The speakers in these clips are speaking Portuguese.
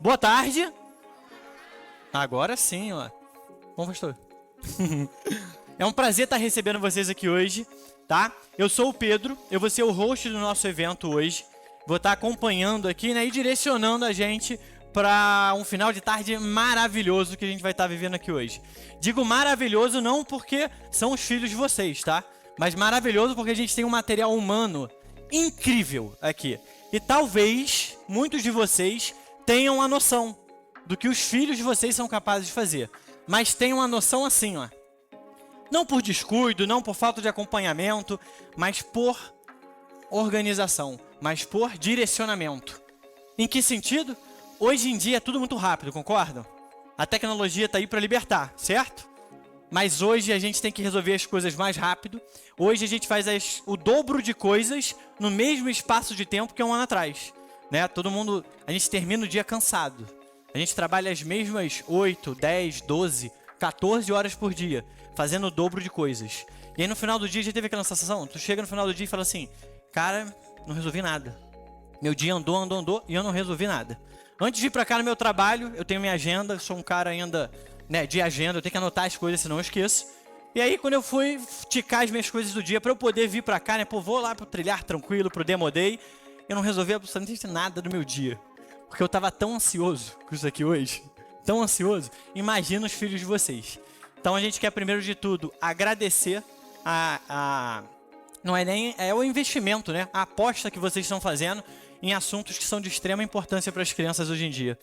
Boa tarde. Agora sim, ó. Bom, pastor. É um prazer estar recebendo vocês aqui hoje, tá? Eu sou o Pedro, eu vou ser o host do nosso evento hoje. Vou estar acompanhando aqui, né, e direcionando a gente para um final de tarde maravilhoso que a gente vai estar vivendo aqui hoje. Digo maravilhoso não porque são os filhos de vocês, tá? Mas maravilhoso porque a gente tem um material humano incrível aqui. E talvez muitos de vocês tenham a noção do que os filhos de vocês são capazes de fazer. Mas tenham a noção assim, ó. Não por descuido, não por falta de acompanhamento, mas por organização, mas por direcionamento. Em que sentido? Hoje em dia é tudo muito rápido, concordam? A tecnologia está aí para libertar, certo? Mas hoje a gente tem que resolver as coisas mais rápido. Hoje a gente faz o dobro de coisas no mesmo espaço de tempo que um ano atrás, né? Todo mundo, a gente termina o dia cansado. A gente trabalha as mesmas 8, 10, 12, 14 horas por dia, fazendo o dobro de coisas. E aí no final do dia já teve aquela sensação, tu chega no final do dia e fala assim, cara, não resolvi nada. Meu dia andou e eu não resolvi nada. Antes de ir pra cá no meu trabalho, eu tenho minha agenda, sou um cara ainda, né, de agenda, eu tenho que anotar as coisas, senão eu esqueço. E aí quando eu fui ticar as minhas coisas do dia pra eu poder vir pra cá, né, pô, vou lá pro trilhar tranquilo, pro Demo Day, eu não resolvi absolutamente nada do meu dia. Porque eu tava tão ansioso com isso aqui hoje, tão ansioso, imagina os filhos de vocês. Então a gente quer primeiro de tudo agradecer não é nem, é o investimento, né, a aposta que vocês estão fazendo em assuntos que são de extrema importância para as crianças hoje em dia,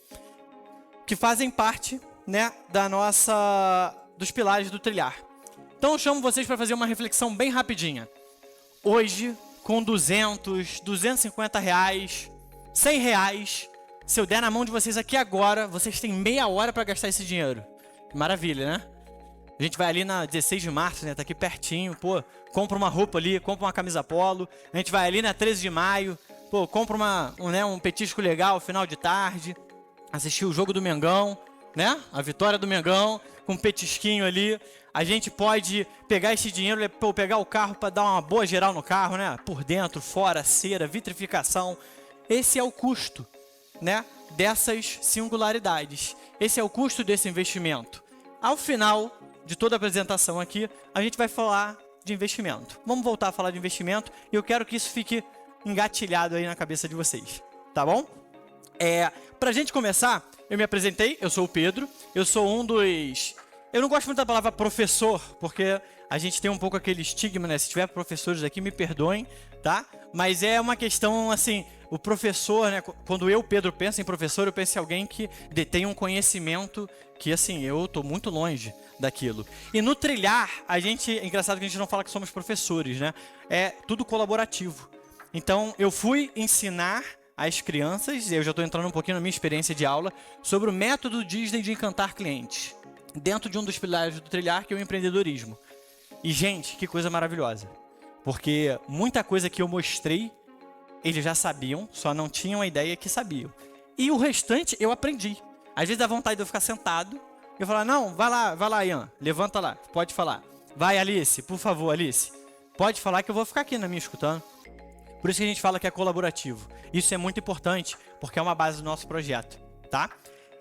que fazem parte, né, dos pilares do trilhar. Então eu chamo vocês para fazer uma reflexão bem rapidinha. Hoje, com 200, 250 reais, 100 reais, se eu der na mão de vocês aqui agora, vocês têm meia hora para gastar esse dinheiro. Maravilha, né? A gente vai ali na 16 de março, né? Tá aqui pertinho, pô, compra uma roupa ali, compra uma camisa polo. A gente vai ali na 13 de maio, pô, compra um petisco legal, final de tarde, assistir o jogo do Mengão, né? A vitória do Mengão, com um petisquinho ali. A gente pode pegar esse dinheiro, pô, pegar o carro para dar uma boa geral no carro, né? Por dentro, fora, cera, vitrificação. Esse é o custo, né, dessas singularidades. Esse é o custo desse investimento. Ao final de toda a apresentação aqui, a gente vai falar de investimento. Vamos voltar a falar de investimento e eu quero que isso fique engatilhado aí na cabeça de vocês, tá bom? Pra gente começar, eu me apresentei, eu sou o Pedro, eu sou um dos... Eu não gosto muito da palavra professor, porque a gente tem um pouco aquele estigma, né? Se tiver professores aqui, me perdoem, tá? Mas é uma questão, assim, o professor, né? Quando eu, Pedro, penso em professor, eu penso em alguém que detém um conhecimento que, assim, eu tô muito longe daquilo. E no trilhar, é engraçado que a gente não fala que somos professores, né? É tudo colaborativo. Então, eu fui ensinar às crianças, eu já estou entrando um pouquinho na minha experiência de aula, sobre o método Disney de encantar clientes, dentro de um dos pilares do trilhar, que é o empreendedorismo. E, gente, que coisa maravilhosa. Porque muita coisa que eu mostrei, eles já sabiam, só não tinham a ideia que sabiam. E o restante eu aprendi. Às vezes dá vontade de eu ficar sentado, eu falar, não, vai lá, Ian, levanta lá, pode falar. Vai, Alice, por favor, Alice. Pode falar que eu vou ficar aqui na minha escutando. Por isso que a gente fala que é colaborativo. Isso é muito importante, porque é uma base do nosso projeto, tá?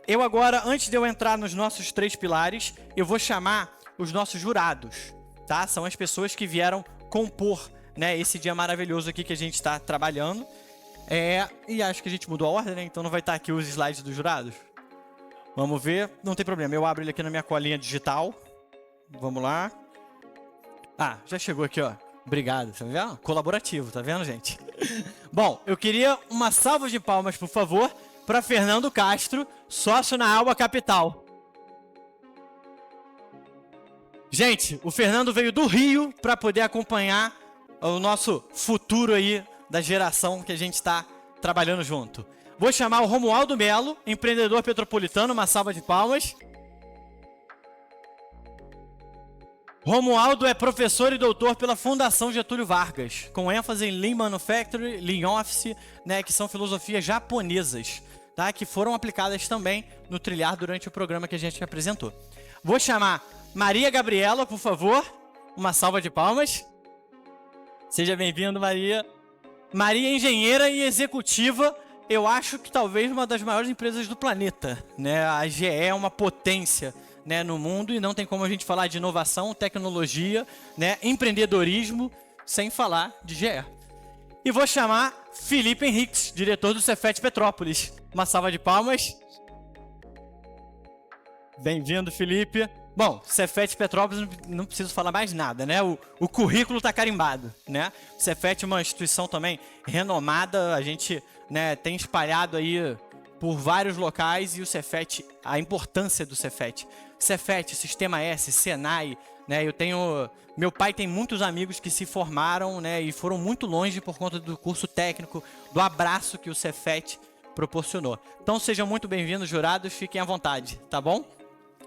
Eu agora, antes de eu entrar nos nossos 3 pilares, eu vou chamar os nossos jurados, tá? São as pessoas que vieram compor, né, esse dia maravilhoso aqui que a gente está trabalhando. E acho que a gente mudou a ordem, né? Então não vai estar aqui os slides dos jurados. Vamos ver, não tem problema, eu abro ele aqui na minha colinha digital. Vamos lá. Ah, já chegou aqui, ó. Obrigado, tá vendo? Colaborativo, tá vendo, gente? Bom, eu queria uma salva de palmas, por favor, para Fernando Castro, sócio na Alba Capital. Gente, o Fernando veio do Rio para poder acompanhar o nosso futuro aí da geração que a gente está trabalhando junto. Vou chamar o Romualdo Melo, empreendedor petropolitano, uma salva de palmas. Romualdo é professor e doutor pela Fundação Getúlio Vargas, com ênfase em Lean Manufacturing, Lean Office, né, que são filosofias japonesas, tá, que foram aplicadas também no trilhar durante o programa que a gente apresentou. Vou chamar Maria Gabriela, por favor, uma salva de palmas. Seja bem-vindo, Maria. Maria é engenheira e executiva eu acho que talvez uma das maiores empresas do planeta, né? A GE é uma potência, né, no mundo, e não tem como a gente falar de inovação, tecnologia, né, empreendedorismo, sem falar de GE. E vou chamar Felipe Henriques, diretor do Cefet Petrópolis. Uma salva de palmas. Bem-vindo, Felipe. Bom, Cefet Petrópolis, não preciso falar mais nada, né? O currículo está carimbado, né? O Cefet é uma instituição também renomada, a gente, né, tem espalhado aí por vários locais, e o Cefet, a importância do Cefet. Cefet, Sistema S, Senai, né? Meu pai tem muitos amigos que se formaram, né, e foram muito longe por conta do curso técnico, do abraço que o Cefet proporcionou. Então sejam muito bem-vindos, jurados, fiquem à vontade, tá bom?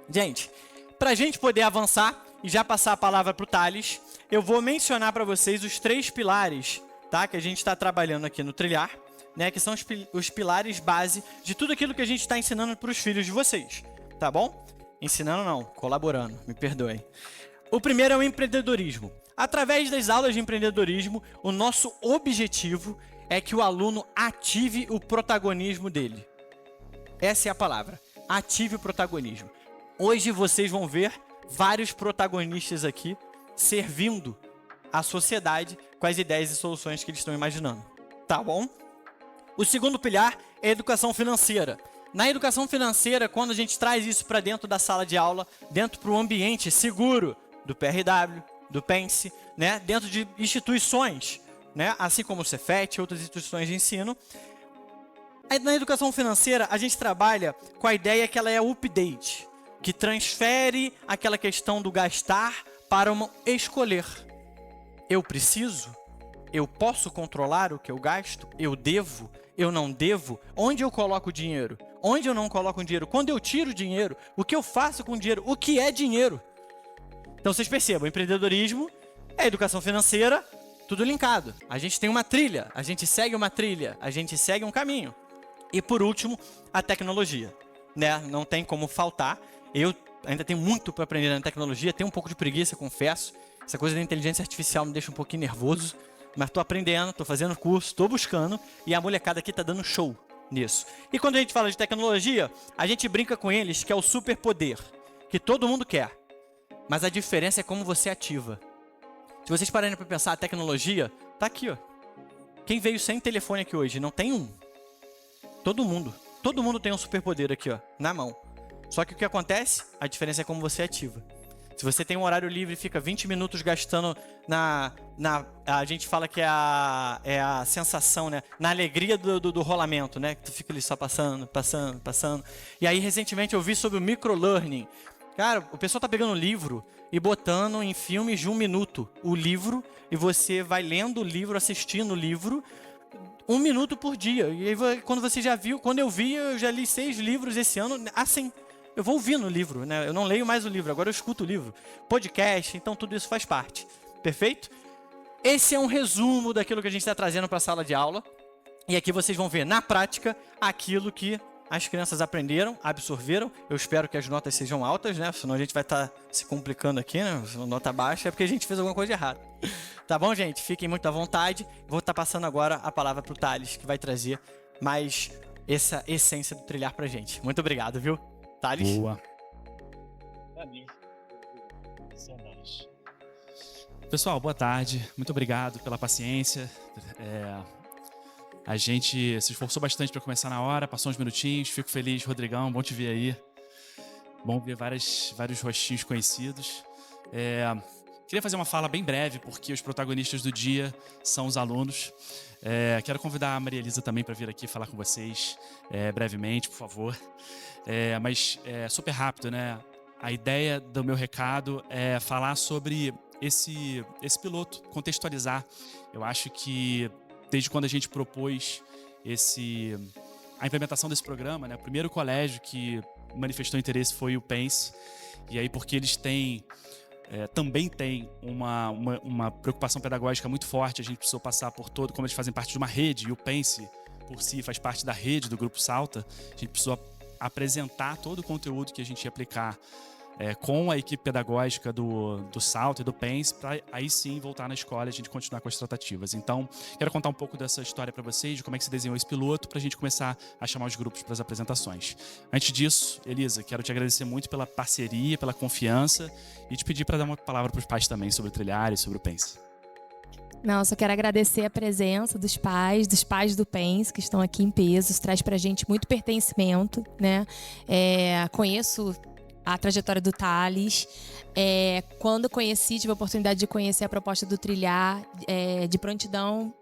Gente, para a gente poder avançar e já passar a palavra para o Thales, eu vou mencionar para vocês os 3 pilares, tá, que a gente está trabalhando aqui no Trilhar, né, que são os pilares base de tudo aquilo que a gente está ensinando para os filhos de vocês, tá bom? Ensinando não, colaborando, me perdoem. O primeiro é o empreendedorismo. Através das aulas de empreendedorismo, o nosso objetivo é que o aluno ative o protagonismo dele. Essa é a palavra, ative o protagonismo. Hoje vocês vão ver vários protagonistas aqui servindo a sociedade com as ideias e soluções que eles estão imaginando, tá bom? O segundo pilar é a educação financeira. Na educação financeira, quando a gente traz isso para dentro da sala de aula, dentro para o ambiente seguro do PRW, do Pense, né, dentro de instituições, né, assim como o Cefet e outras instituições de ensino, na educação financeira a gente trabalha com a ideia que ela é update, que transfere aquela questão do gastar para uma escolher. Eu preciso? Eu posso controlar o que eu gasto? Eu devo? Eu não devo? Onde eu coloco o dinheiro? Onde eu não coloco o dinheiro? Quando eu tiro o dinheiro? O que eu faço com o dinheiro? O que é dinheiro? Então vocês percebam, empreendedorismo, a educação financeira, tudo linkado. A gente tem uma trilha, a gente segue uma trilha, a gente segue um caminho. E por último, a tecnologia, né? Não tem como faltar. Eu ainda tenho muito para aprender na tecnologia, tenho um pouco de preguiça, confesso. Essa coisa da inteligência artificial me deixa um pouquinho nervoso, mas estou aprendendo, estou fazendo curso, estou buscando, e a molecada aqui está dando show nisso. E quando a gente fala de tecnologia, a gente brinca com eles que é o superpoder, que todo mundo quer, mas a diferença é como você ativa. Se vocês pararem para pensar, a tecnologia está aqui, ó. Quem veio sem telefone aqui hoje? Não tem um. Todo mundo tem um superpoder aqui, ó, na mão. Só que o que acontece? A diferença é como você ativa. Se você tem um horário livre e fica 20 minutos gastando a gente fala que é a sensação, né? Na alegria do rolamento, né? Que tu fica ali só passando. E aí, recentemente, eu vi sobre o microlearning. Cara, o pessoal tá pegando o livro e botando em filmes de 1 minuto o livro, e você vai lendo o livro, assistindo o livro, 1 minuto por dia. E aí, quando você já viu, quando eu vi, eu já li 6 livros esse ano, assim. Eu vou ouvindo o livro, né? Eu não leio mais o livro, agora eu escuto o livro. Podcast, então tudo isso faz parte. Perfeito? Esse é um resumo daquilo que a gente está trazendo para a sala de aula. E aqui vocês vão ver na prática aquilo que as crianças aprenderam, absorveram. Eu espero que as notas sejam altas, né? Senão a gente vai estar se complicando aqui, né? Nota baixa é porque a gente fez alguma coisa errada. Tá bom, gente? Fiquem muito à vontade. Vou estar passando agora a palavra para o Thales, que vai trazer mais essa essência do trilhar para a gente. Muito obrigado, viu? Thales? Boa. Pessoal, boa tarde. Muito obrigado pela paciência. A gente se esforçou bastante para começar na hora, passou uns minutinhos. Fico feliz, Rodrigão, bom te ver aí. Bom ver vários rostinhos conhecidos. Queria fazer uma fala bem breve, porque os protagonistas do dia são os alunos. Quero convidar a Maria Elisa também para vir aqui falar com vocês brevemente, por favor. Mas super rápido, né? A ideia do meu recado é falar sobre esse piloto, contextualizar. Eu acho que desde quando a gente propôs a implementação desse programa, né? O primeiro colégio que manifestou interesse foi o Pense. E aí, porque eles também tem uma preocupação pedagógica muito forte, a gente precisou passar por todo, como eles fazem parte de uma rede, e o Pense, por si, faz parte da rede do Grupo Salta, a gente precisou apresentar todo o conteúdo que a gente ia aplicar com a equipe pedagógica do Salto e do PENS, para aí sim voltar na escola e a gente continuar com as tratativas. Então, quero contar um pouco dessa história para vocês, de como é que se desenhou esse piloto, para a gente começar a chamar os grupos para as apresentações. Antes disso, Elisa, quero te agradecer muito pela parceria, pela confiança e te pedir para dar uma palavra para os pais também sobre o Trilhar e sobre o PENS. Não, só quero agradecer a presença dos pais do PENS, que estão aqui em peso. Isso traz pra gente muito pertencimento, né? Conheço a trajetória do Thales. Quando conheci, tive a oportunidade de conhecer a proposta do Trilhar, de prontidão,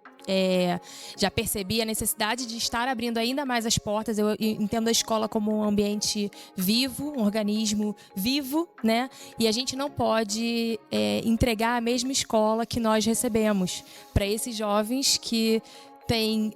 já percebi a necessidade de estar abrindo ainda mais as portas. Eu entendo a escola como um ambiente vivo, um organismo vivo, né? E a gente não pode entregar a mesma escola que nós recebemos para esses jovens que têm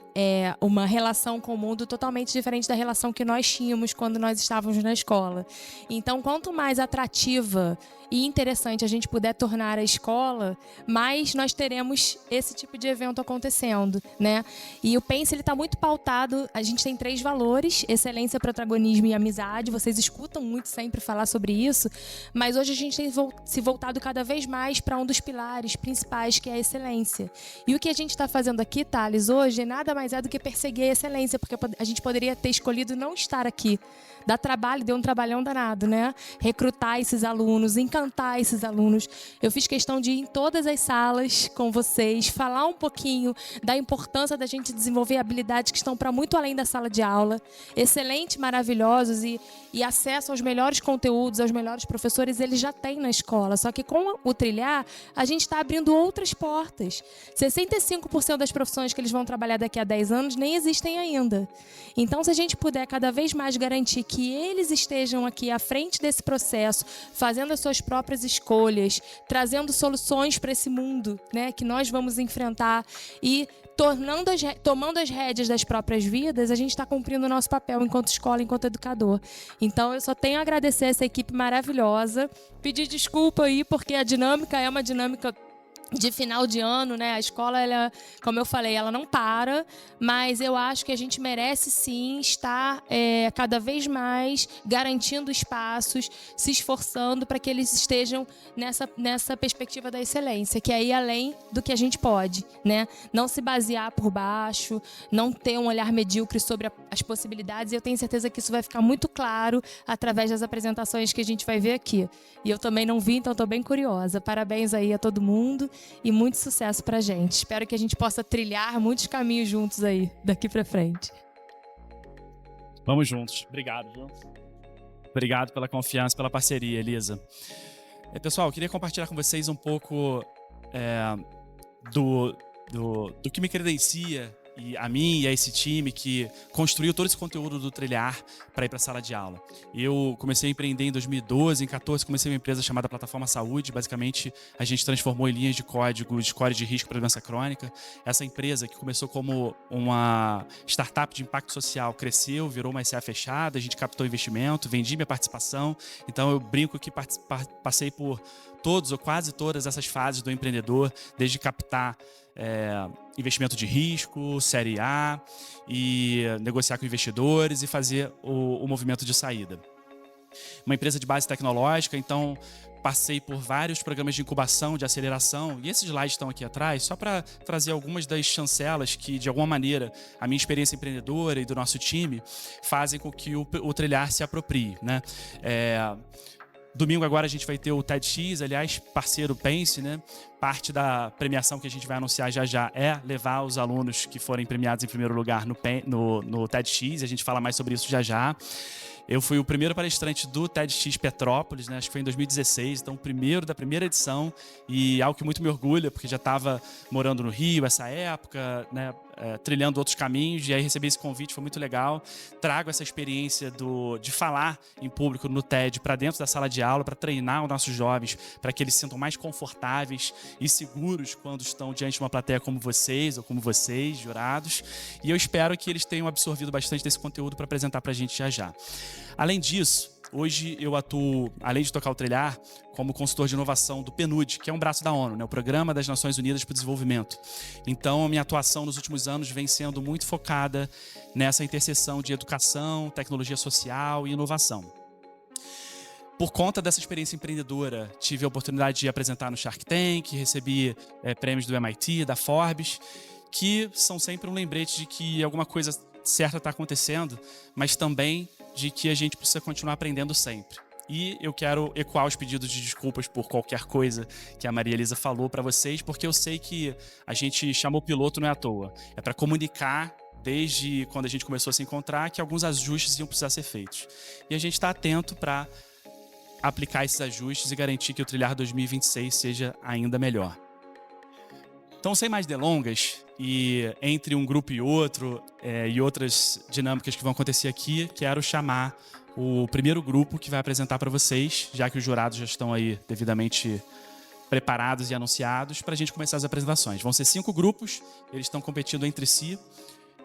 uma relação com o mundo totalmente diferente da relação que nós tínhamos quando nós estávamos na escola. Então, quanto mais atrativa e interessante a gente puder tornar a escola, mais nós teremos esse tipo de evento acontecendo, né? E o PENS, ele está muito pautado, a gente tem 3 valores: excelência, protagonismo e amizade. Vocês escutam muito sempre falar sobre isso, mas hoje a gente tem se voltado cada vez mais para um dos pilares principais, que é a excelência. E o que a gente está fazendo aqui, Thales, hoje, nada mais é do que perseguir a excelência, porque a gente poderia ter escolhido não estar aqui. Dá trabalho, deu um trabalhão danado, né? Recrutar esses alunos, encantar esses alunos. Eu fiz questão de ir em todas as salas com vocês, falar um pouquinho da importância da gente desenvolver habilidades que estão para muito além da sala de aula. Excelentes, maravilhosos e acesso aos melhores conteúdos, aos melhores professores, eles já têm na escola. Só que com o Trilhar, a gente está abrindo outras portas. 65% das profissões que eles vão trabalhar daqui a 10 anos nem existem ainda. Então, se a gente puder cada vez mais garantir que eles estejam aqui à frente desse processo, fazendo as suas próprias escolhas, trazendo soluções para esse mundo, né, que nós vamos enfrentar e tomando as rédeas das próprias vidas, a gente está cumprindo o nosso papel enquanto escola, enquanto educador. Então, eu só tenho a agradecer essa equipe maravilhosa, pedir desculpa aí, porque a dinâmica é uma dinâmica de final de ano, né? A escola, ela, como eu falei, ela não para, mas eu acho que a gente merece sim estar cada vez mais garantindo espaços, se esforçando para que eles estejam nessa perspectiva da excelência, que é ir além do que a gente pode, né? Não se basear por baixo, não ter um olhar medíocre sobre as possibilidades, e eu tenho certeza que isso vai ficar muito claro através das apresentações que a gente vai ver aqui. E eu também não vi, então estou bem curiosa. Parabéns aí a todo mundo. E muito sucesso pra gente. Espero que a gente possa trilhar muitos caminhos juntos aí, daqui pra frente. Vamos juntos. Obrigado, viu? Obrigado pela confiança, pela parceria, Elisa. Pessoal, eu queria compartilhar com vocês um pouco do que me credencia e a mim e a esse time que construiu todo esse conteúdo do Trilhar para ir para a sala de aula. Eu comecei a empreender em 2012, em 2014 comecei uma empresa chamada Plataforma Saúde. Basicamente, a gente transformou em linhas de código, score de risco para doença crônica. Essa empresa, que começou como uma startup de impacto social, cresceu, virou uma SA fechada, a gente captou investimento, vendi minha participação. Então, eu brinco que passei por todos ou quase todas essas fases do empreendedor, desde captar investimento de risco, série A, e negociar com investidores e fazer o movimento de saída. Uma empresa de base tecnológica, então passei por vários programas de incubação, de aceleração, e esses slides estão aqui atrás, só para trazer algumas das chancelas que, de alguma maneira, a minha experiência empreendedora e do nosso time fazem com que o Trilhar se aproprie, né? Domingo agora a gente vai ter o TEDx, aliás, parceiro PENS, né? Parte da premiação que a gente vai anunciar já é levar os alunos que forem premiados em primeiro lugar no TEDx, a gente fala mais sobre isso já. Eu fui o primeiro palestrante do TEDx Petrópolis, né? Acho que foi em 2016, então o primeiro da primeira edição, e algo que muito me orgulha, porque já estava morando no Rio essa época, né? Trilhando outros caminhos, e aí recebi esse convite, foi muito legal. Trago essa experiência de falar em público no TED para dentro da sala de aula, para treinar os nossos jovens, para que eles se sintam mais confortáveis e seguros quando estão diante de uma plateia como vocês, ou como vocês, jurados. E eu espero que eles tenham absorvido bastante desse conteúdo para apresentar para a gente já. Além disso, hoje eu atuo, além de tocar o Trilhar, como consultor de inovação do PNUD, que é um braço da ONU, né? O Programa das Nações Unidas para o Desenvolvimento. Então, a minha atuação nos últimos anos vem sendo muito focada nessa interseção de educação, tecnologia social e inovação. Por conta dessa experiência empreendedora, tive a oportunidade de apresentar no Shark Tank, recebi prêmios do MIT, da Forbes, que são sempre um lembrete de que alguma coisa certa está acontecendo, mas também de que a gente precisa continuar aprendendo sempre. E eu quero ecoar os pedidos de desculpas por qualquer coisa que a Maria Elisa falou para vocês, porque eu sei que a gente chamou o piloto não é à toa. É para comunicar, desde quando a gente começou a se encontrar, que alguns ajustes iam precisar ser feitos. E a gente está atento para aplicar esses ajustes e garantir que o Trilhar 2026 seja ainda melhor. Então, sem mais delongas, e entre um grupo e outro, e outras dinâmicas que vão acontecer aqui, quero chamar o primeiro grupo que vai apresentar para vocês, já que os jurados já estão aí devidamente preparados e anunciados, para a gente começar as apresentações. Vão ser 5 grupos, eles estão competindo entre si,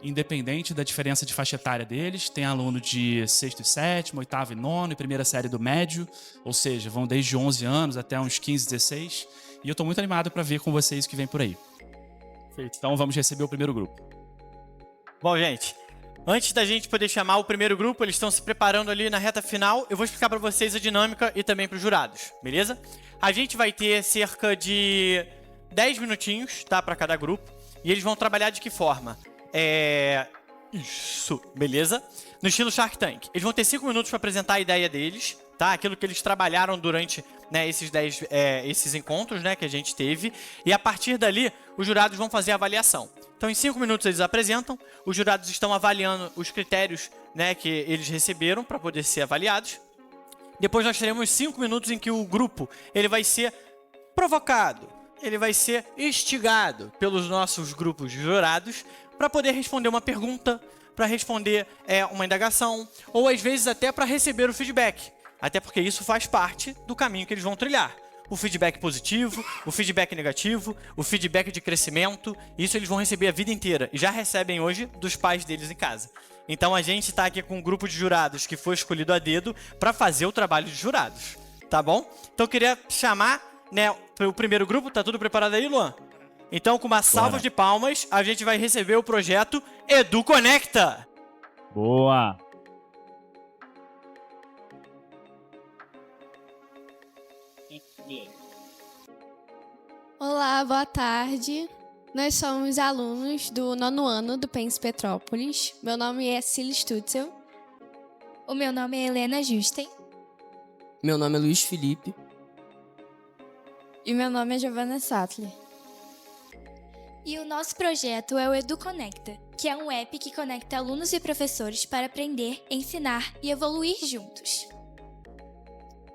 independente da diferença de faixa etária deles. Tem aluno de 6º e 7º, 8º e 9º, e primeira série do médio, ou seja, vão desde 11 anos até uns 15, 16. E eu estou muito animado para ver com vocês o que vem por aí. Feito. Então vamos receber o primeiro grupo. Bom, gente, antes da gente poder chamar o primeiro grupo, eles estão se preparando ali na reta final. Eu vou explicar para vocês a dinâmica e também para os jurados, beleza? A gente vai ter cerca de 10 minutinhos, tá, para cada grupo. E eles vão trabalhar de que forma? Isso, beleza? No estilo Shark Tank. Eles vão ter 5 minutos para apresentar a ideia deles, tá? Aquilo que eles trabalharam durante, né, esses encontros, né, que a gente teve. E a partir dali, os jurados vão fazer a avaliação. Então, em 5 minutos eles apresentam. Os jurados estão avaliando os critérios, né, que eles receberam para poder ser avaliados. Depois nós teremos 5 minutos em que o grupo ele vai ser provocado, ele vai ser instigado pelos nossos grupos de jurados para poder responder uma pergunta, para responder uma indagação, ou às vezes até para receber o feedback. Até porque isso faz parte do caminho que eles vão trilhar. O feedback positivo, o feedback negativo, o feedback de crescimento, isso eles vão receber a vida inteira. E já recebem hoje dos pais deles em casa. Então a gente está aqui com um grupo de jurados que foi escolhido a dedo para fazer o trabalho de jurados. Tá bom? Então eu queria chamar, né, o primeiro grupo. Tá tudo preparado aí, Luan? Então, com uma salva de palmas, a gente vai receber o projeto EduConecta. Boa! Olá, boa tarde. Nós somos alunos do 9º ano do PENS Petrópolis. Meu nome é Cília Stutzel. O meu nome é Helena Justen. Meu nome é Luiz Felipe. E meu nome é Giovanna Sattler. E o nosso projeto é o EduConecta, que é um app que conecta alunos e professores para aprender, ensinar e evoluir juntos.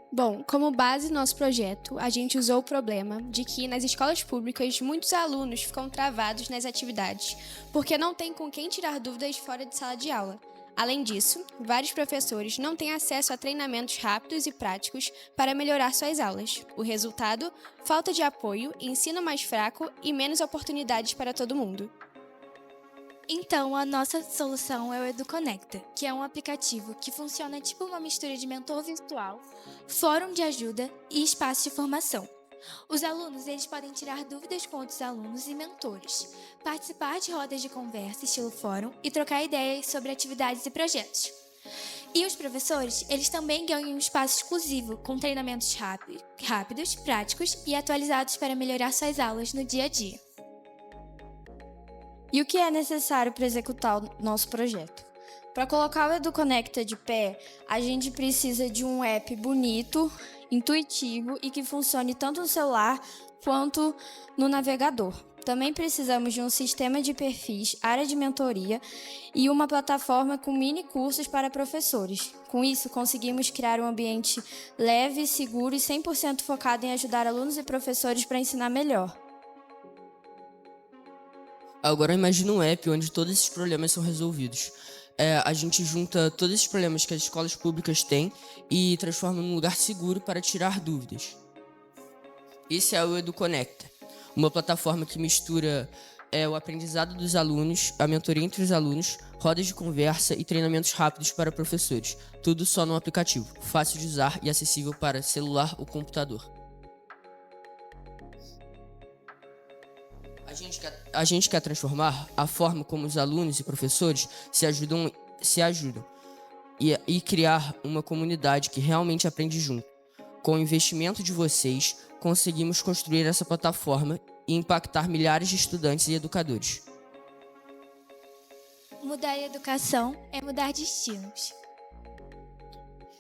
Bom, como base do nosso projeto, a gente usou o problema de que nas escolas públicas muitos alunos ficam travados nas atividades, porque não tem com quem tirar dúvidas fora de sala de aula. Além disso, vários professores não têm acesso a treinamentos rápidos e práticos para melhorar suas aulas. O resultado? Falta de apoio, ensino mais fraco e menos oportunidades para todo mundo. Então, a nossa solução é o EduConecta, que é um aplicativo que funciona tipo uma mistura de mentor virtual, fórum de ajuda e espaço de formação. Os alunos eles podem tirar dúvidas com outros alunos e mentores, participar de rodas de conversa estilo fórum e trocar ideias sobre atividades e projetos. E os professores eles também ganham um espaço exclusivo com treinamentos rápidos, práticos e atualizados para melhorar suas aulas no dia a dia. E o que é necessário para executar o nosso projeto? Para colocar o EduConecta de pé, a gente precisa de um app bonito, intuitivo e que funcione tanto no celular quanto no navegador. Também precisamos de um sistema de perfis, área de mentoria e uma plataforma com mini cursos para professores. Com isso, conseguimos criar um ambiente leve, seguro e 100% focado em ajudar alunos e professores para ensinar melhor. Agora imagina um app onde todos esses problemas são resolvidos. A gente junta todos esses problemas que as escolas públicas têm e transforma num lugar seguro para tirar dúvidas. Esse é o EduConecta, uma plataforma que mistura o aprendizado dos alunos, a mentoria entre os alunos, rodas de conversa e treinamentos rápidos para professores. Tudo só num aplicativo, fácil de usar e acessível para celular ou computador. A gente quer transformar a forma como os alunos e professores se ajudam e criar uma comunidade que realmente aprende junto. Com o investimento de vocês, conseguimos construir essa plataforma e impactar milhares de estudantes e educadores. Mudar a educação é mudar destinos.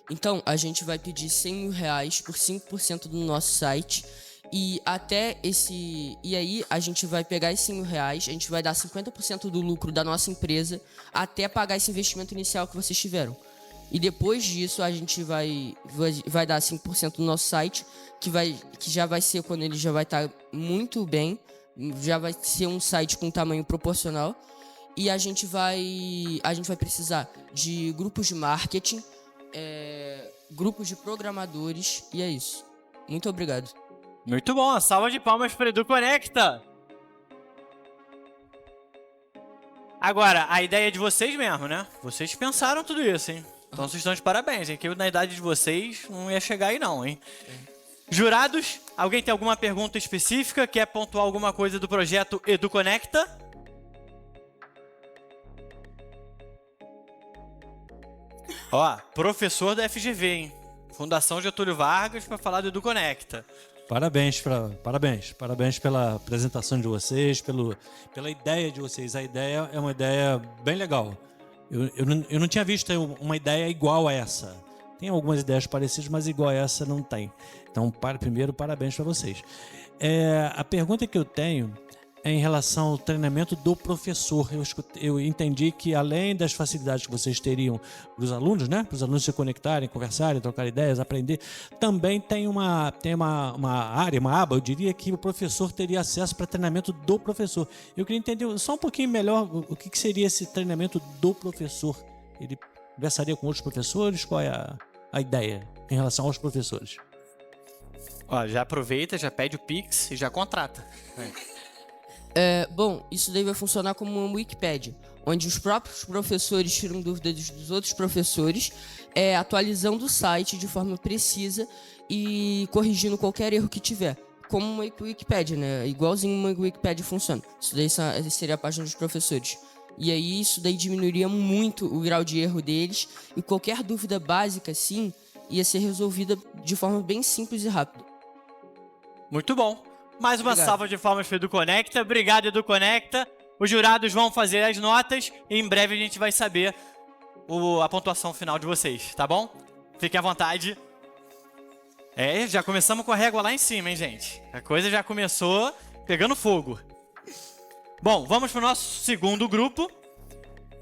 Então, a gente vai pedir R$100.000 por 5% do nosso site. E aí a gente vai pegar esses R$100.000, a gente vai dar 50% do lucro da nossa empresa até pagar esse investimento inicial que vocês tiveram. E depois disso a gente vai dar 5% do nosso site, que já vai ser quando ele já vai estar muito bem, já vai ser um site com tamanho proporcional. E a gente vai precisar de grupos de marketing, grupos de programadores, e é isso. Muito obrigado. Muito bom, salva de palmas para Edu Conecta. Agora, a ideia é de vocês mesmo, né? Vocês pensaram tudo isso, hein? Então vocês estão de parabéns, hein? Que eu, na idade de vocês não ia chegar aí não, hein? Jurados, alguém tem alguma pergunta específica? Quer pontuar alguma coisa do projeto Edu Conecta? Ó, professor da FGV, hein? Fundação Getúlio Vargas para falar do Edu Conecta. Parabéns pela apresentação de vocês, pela ideia de vocês. A ideia é uma ideia bem legal. Eu não tinha visto uma ideia igual a essa. Tem algumas ideias parecidas, mas igual a essa não tem. Então, primeiro, parabéns para vocês. A pergunta que eu tenho é em relação ao treinamento do professor. Eu entendi que além das facilidades que vocês teriam para os alunos, né? Para os alunos se conectarem, conversarem, trocar ideias, aprender, também tem uma área, uma aba, eu diria, que o professor teria acesso para treinamento do professor. Eu queria entender só um pouquinho melhor o que seria esse treinamento do professor. Ele conversaria com outros professores? Qual é a ideia em relação aos professores? Ó, já aproveita, já pede o Pix e já contrata. Bom, isso daí vai funcionar como uma Wikipedia, onde os próprios professores tiram dúvidas dos outros professores, atualizando o site de forma precisa e corrigindo qualquer erro que tiver. Como uma Wikipedia, né? Igualzinho uma Wikipedia funciona. Isso daí seria a página dos professores. E aí isso daí diminuiria muito o grau de erro deles e qualquer dúvida básica, sim, ia ser resolvida de forma bem simples e rápida. Muito bom. Mais uma salva de palmas para o Edu Conecta. Obrigado, Edu Conecta. Os jurados vão fazer as notas e em breve a gente vai saber a pontuação final de vocês, tá bom? Fiquem à vontade. Já começamos com a régua lá em cima, hein, gente? A coisa já começou pegando fogo. Bom, vamos para o nosso segundo grupo.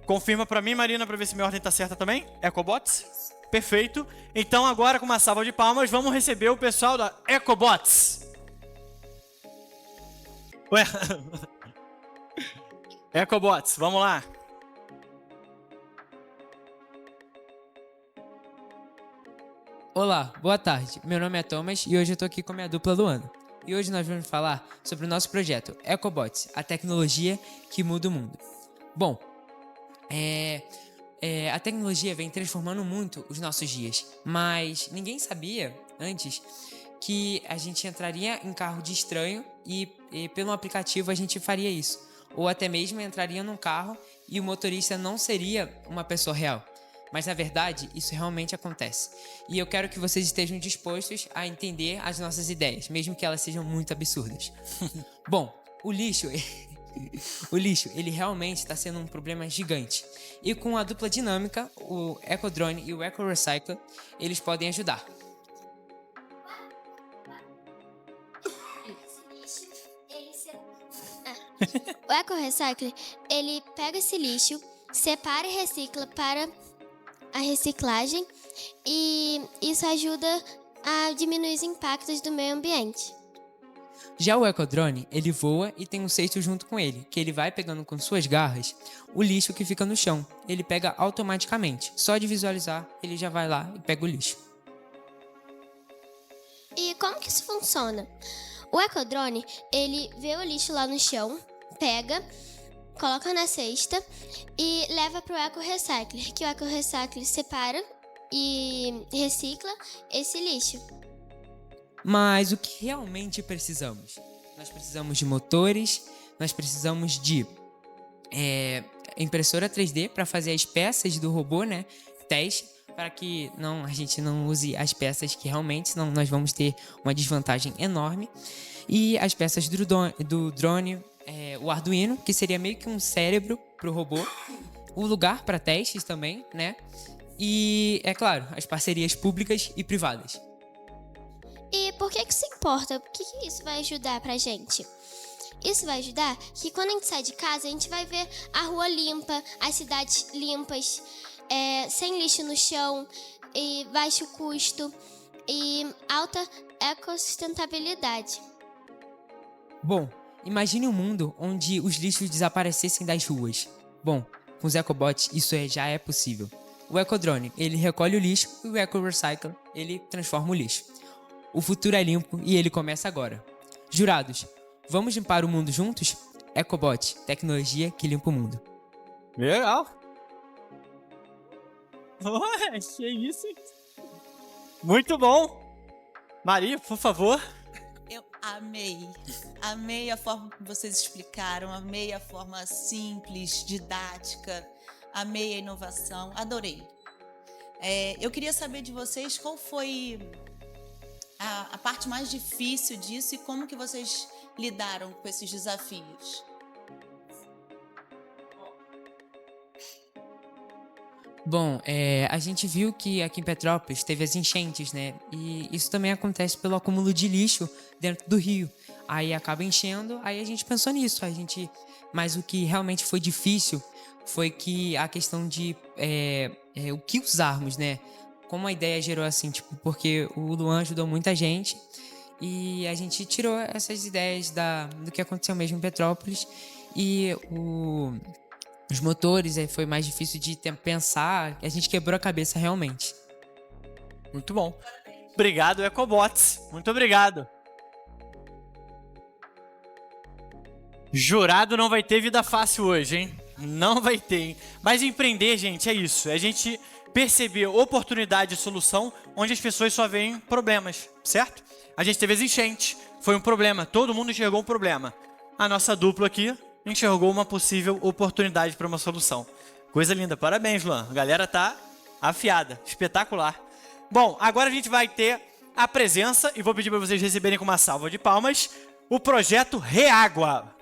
Confirma para mim, Marina, para ver se minha ordem tá certa também. Ecobots? Perfeito. Então agora, com uma salva de palmas, vamos receber o pessoal da Ecobots. Ué. Ecobots, vamos lá. Olá, boa tarde. Meu nome é Thomas e hoje eu tô aqui com a minha dupla Luana. E hoje nós vamos falar sobre o nosso projeto Ecobots, a tecnologia que muda o mundo. Bom, a tecnologia vem transformando muito os nossos dias, mas ninguém sabia antes que a gente entraria em carro de estranho e pelo aplicativo a gente faria isso. Ou até mesmo entraria num carro e o motorista não seria uma pessoa real. Mas na verdade, isso realmente acontece. E eu quero que vocês estejam dispostos a entender as nossas ideias, mesmo que elas sejam muito absurdas. Bom, o lixo, ele realmente está sendo um problema gigante. E com a dupla dinâmica, o EcoDrone e o EcoRecycler, eles podem ajudar. O EcoRecycler, ele pega esse lixo, separa e recicla para a reciclagem e isso ajuda a diminuir os impactos do meio ambiente. Já o EcoDrone, ele voa e tem um cesto junto com ele, que ele vai pegando com suas garras o lixo que fica no chão. Ele pega automaticamente. Só de visualizar, ele já vai lá e pega o lixo. E como que isso funciona? O EcoDrone, ele vê o lixo lá no chão, pega, coloca na cesta e leva para o EcoRecycler, que o EcoRecycler separa e recicla esse lixo. Mas o que realmente precisamos? Nós precisamos de motores, nós precisamos de impressora 3D para fazer as peças do robô, né? Teste. para que a gente não use as peças que realmente, senão nós vamos ter uma desvantagem enorme. E as peças do drone, o Arduino, que seria meio que um cérebro para o robô, o lugar para testes também, né? E, é claro, as parcerias públicas e privadas. E por que isso importa? O que isso vai ajudar pra gente? Isso vai ajudar que quando a gente sai de casa, a gente vai ver a rua limpa, as cidades limpas, sem lixo no chão, e baixo custo, e alta ecossustentabilidade. Bom, imagine um mundo onde os lixos desaparecessem das ruas. Bom, com os ecobots isso já é possível. O ecodrone, ele recolhe o lixo e o ecorecycle, ele transforma o lixo. O futuro é limpo e ele começa agora. Jurados, vamos limpar o mundo juntos? Ecobot, tecnologia que limpa o mundo. Legal. Ué, que isso? Muito bom. Maria, por favor. Eu amei. Amei a forma que vocês explicaram, amei a forma simples, didática, amei a inovação, adorei. Eu queria saber de vocês qual foi a parte mais difícil disso e como que vocês lidaram com esses desafios. Bom, a gente viu que aqui em Petrópolis teve as enchentes, né? E isso também acontece pelo acúmulo de lixo dentro do rio. Aí acaba enchendo, aí a gente pensou nisso. Mas o que realmente foi difícil foi que a questão de o que usarmos, né? Como a ideia gerou assim, porque o Luan ajudou muita gente e a gente tirou essas ideias do que aconteceu mesmo em Petrópolis e os motores foi mais difícil de pensar, a gente quebrou a cabeça realmente. Muito bom. Obrigado, Ecobots. Muito obrigado. Jurado não vai ter vida fácil hoje, hein? Não vai ter, hein? Mas empreender, gente, é isso. É a gente perceber oportunidade e solução onde as pessoas só veem problemas, certo? A gente teve as enchentes, foi um problema. Todo mundo enxergou um problema. A nossa dupla aqui enxergou uma possível oportunidade para uma solução. Coisa linda. Parabéns, Luan. A galera tá afiada. Espetacular. Bom, agora a gente vai ter a presença, e vou pedir para vocês receberem com uma salva de palmas, o projeto Reágua.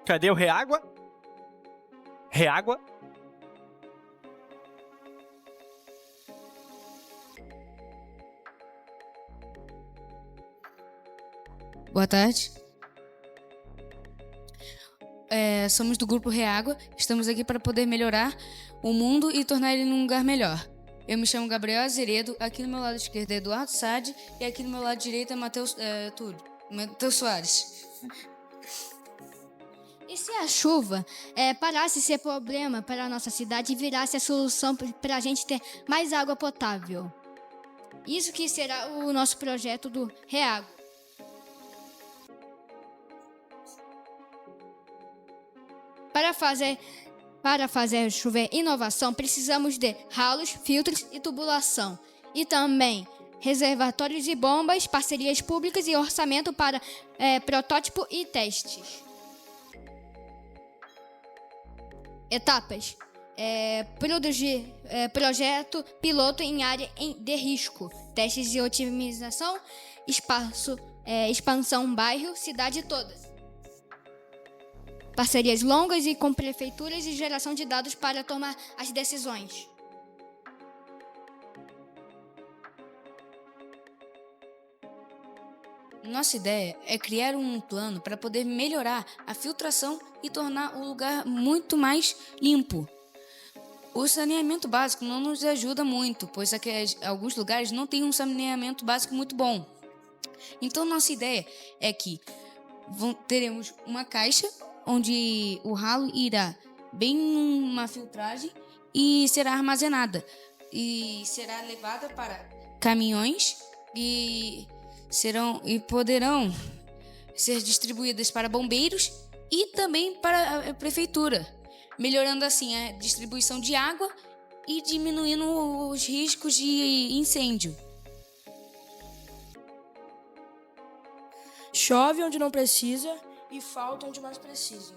Cadê o Reágua? Reágua. Boa tarde. Somos do Grupo Reágua. Estamos aqui para poder melhorar o mundo e tornar ele num lugar melhor. Eu me chamo Gabriel Azeredo. Aqui no meu lado esquerdo é Eduardo Sade. E aqui no meu lado direito é Matheus Soares. E se a chuva parasse de ser problema para a nossa cidade e virasse a solução para a gente ter mais água potável? Isso que será o nosso projeto do Reágua. Para fazer chover inovação, precisamos de ralos, filtros e tubulação. E também reservatórios e bombas, parcerias públicas e orçamento para protótipo e testes. Etapas. Produzir projeto piloto em área de risco. Testes de otimização, expansão bairro, cidade toda. Parcerias longas e com prefeituras e geração de dados para tomar as decisões. Nossa ideia é criar um plano para poder melhorar a filtração e tornar o lugar muito mais limpo. O saneamento básico não nos ajuda muito, pois alguns lugares não têm um saneamento básico muito bom. Então nossa ideia é que teremos uma caixa onde o ralo irá bem numa filtragem e será armazenada. E será levada para caminhões e poderão ser distribuídas para bombeiros e também para a prefeitura, melhorando assim a distribuição de água e diminuindo os riscos de incêndio. Chove onde não precisa e falta onde mais precisa.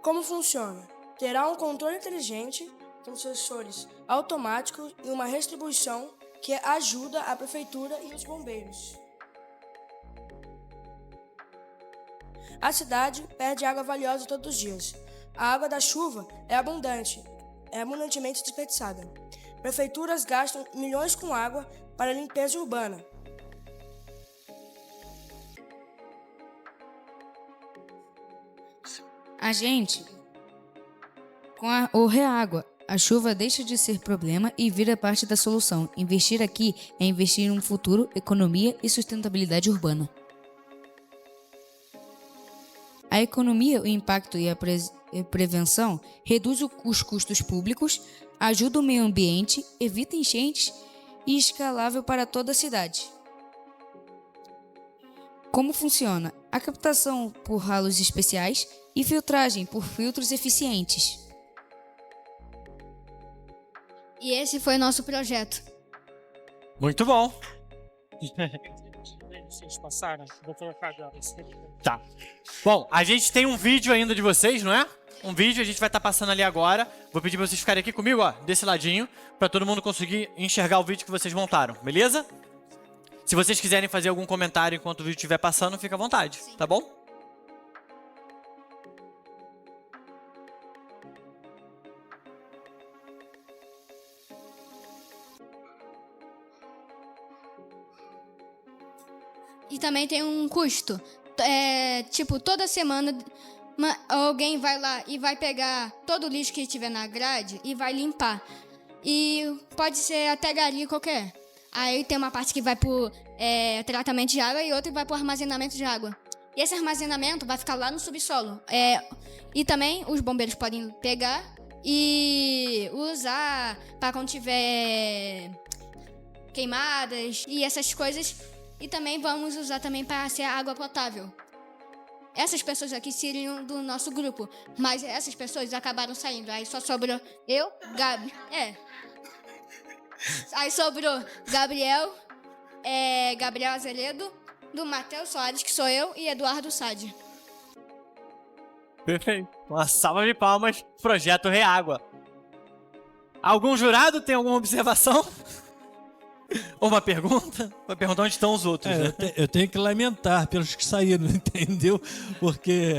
Como funciona? terá um controle inteligente com sensores automáticos e uma distribuição que ajuda a prefeitura e os bombeiros. A cidade perde água valiosa todos os dias. A água da chuva é abundantemente desperdiçada. Prefeituras gastam milhões com água para a limpeza urbana. A gente, com o Reágua, a chuva deixa de ser problema e vira parte da solução. Investir aqui é investir em um futuro, economia e sustentabilidade urbana. A economia, o impacto e a prevenção reduz os custos públicos, ajuda o meio ambiente, evita enchentes e escalável para toda a cidade. Como funciona? A captação por ralos especiais e filtragem por filtros eficientes. E esse foi nosso projeto. Muito bom. Vocês passaram? Vou colocar agora. Tá. Bom, a gente tem um vídeo ainda de vocês, não é? Um vídeo, a gente vai estar passando ali agora. Vou pedir pra vocês ficarem aqui comigo, ó, desse ladinho, pra todo mundo conseguir enxergar o vídeo que vocês montaram, beleza? Se vocês quiserem fazer algum comentário enquanto o vídeo estiver passando, fica à vontade, tá bom? E também tem um custo. Tipo, toda semana alguém vai lá e vai pegar todo o lixo que tiver na grade e vai limpar. E pode ser até gari qualquer. Aí tem uma parte que vai pro tratamento de água e outra que vai pro armazenamento de água. E esse armazenamento vai ficar lá no subsolo. E também os bombeiros podem pegar e usar para quando tiver queimadas e essas coisas. E também vamos usar também para ser água potável. Essas pessoas aqui seriam do nosso grupo, mas essas pessoas acabaram saindo. Aí só sobrou eu, Gabi. Aí sobrou Gabriel, Gabriel Azevedo, do Matheus Soares, que sou eu, e Eduardo Sade. Perfeito. Uma salva de palmas, Projeto Reágua. Algum jurado tem alguma observação? Ou uma pergunta? Vai perguntar onde estão os outros, né? Eu tenho que lamentar pelos que saíram, entendeu? Porque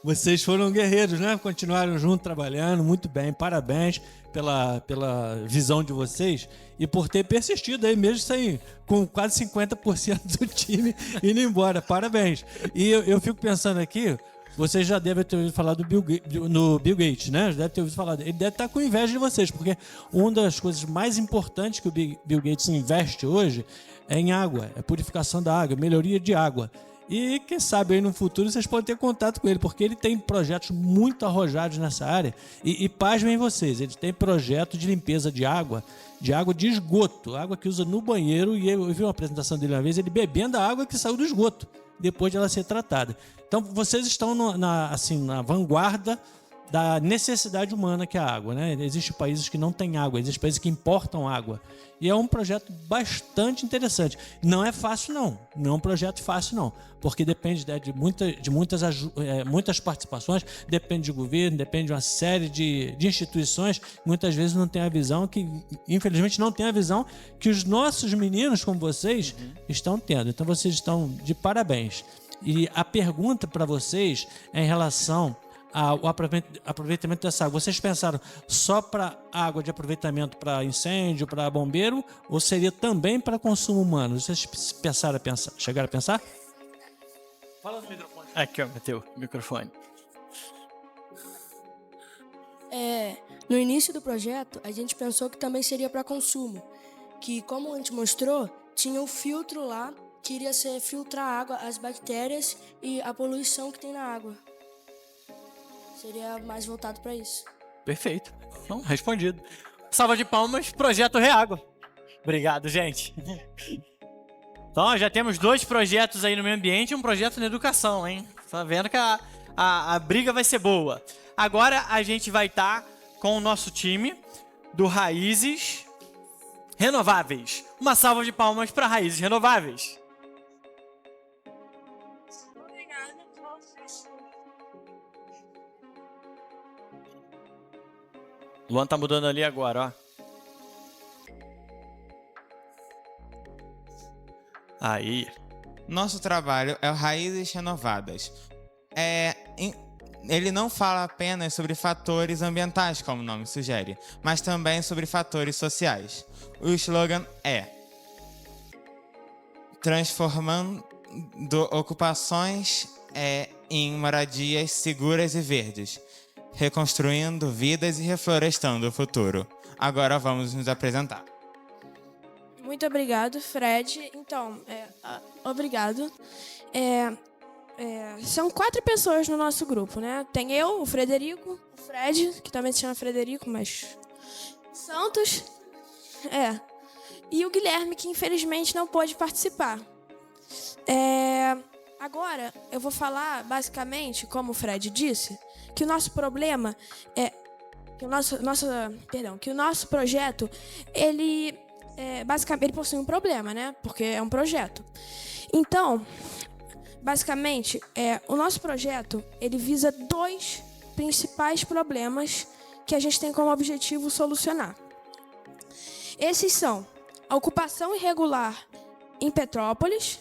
vocês foram guerreiros, né? Continuaram juntos, trabalhando muito bem. Parabéns pela visão de vocês e por ter persistido aí, mesmo sem, com quase 50% do time indo embora. Parabéns. E eu fico pensando aqui, vocês já devem ter ouvido falar do Bill Gates, né? Já deve ter ouvido falar. Ele deve estar com inveja de vocês, porque uma das coisas mais importantes que o Bill Gates investe hoje é em água, é purificação da água, melhoria de água. E quem sabe aí no futuro vocês podem ter contato com ele, porque ele tem projetos muito arrojados nessa área. E pasmem vocês, ele tem projeto de limpeza de água de esgoto, água que usa no banheiro. E eu vi uma apresentação dele uma vez, ele bebendo a água que saiu do esgoto, depois de ela ser tratada. Então vocês estão na vanguarda da necessidade humana que é a água, né? Existem países que não têm água, existem países que importam água. E é um projeto bastante interessante. Não é fácil, não. Não é um projeto fácil, não. Porque depende de muitas participações, depende de governo, depende de uma série de instituições. Muitas vezes não tem a visão que, infelizmente, não tem a visão que os nossos meninos, como vocês, estão tendo. Então vocês estão de parabéns. E a pergunta para vocês é em relação ao aproveitamento dessa água. Vocês pensaram só para água de aproveitamento para incêndio, para bombeiro, ou seria também para consumo humano? Vocês chegaram a pensar? Fala no microfone. Aqui, ó, meteu o microfone. No início do projeto, a gente pensou que também seria para consumo, que, como a gente mostrou, tinha um filtro lá que iria ser filtrar a água, as bactérias e a poluição que tem na água. Seria mais voltado para isso. Perfeito. Então, respondido. Salva de palmas, Projeto Reágua. Obrigado, gente. Então, já temos 2 projetos aí no meio ambiente e um projeto na educação, hein? Tá vendo que a briga vai ser boa. Agora a gente vai estar com o nosso time do Raízes Renováveis. Uma salva de palmas para Raízes Renováveis. Luan tá mudando ali agora, ó. Aí. Nosso trabalho é o Raízes Renovadas. Ele não fala apenas sobre fatores ambientais, como o nome sugere, mas também sobre fatores sociais. O slogan é: transformando ocupações em moradias seguras e verdes, reconstruindo vidas e reflorestando o futuro. Agora vamos nos apresentar. Muito obrigado, Fred. Então, obrigado. São 4 pessoas no nosso grupo, né? Tem eu, o Frederico, o Fred, que também se chama Frederico, mas Santos, e o Guilherme, que infelizmente não pôde participar. Agora, eu vou falar, basicamente, como o Fred disse, que o nosso problema que o nosso projeto, basicamente, ele possui um problema, né? Porque é um projeto. Então, basicamente, o nosso projeto, ele visa 2 principais problemas que a gente tem como objetivo solucionar. Esses são a ocupação irregular em Petrópolis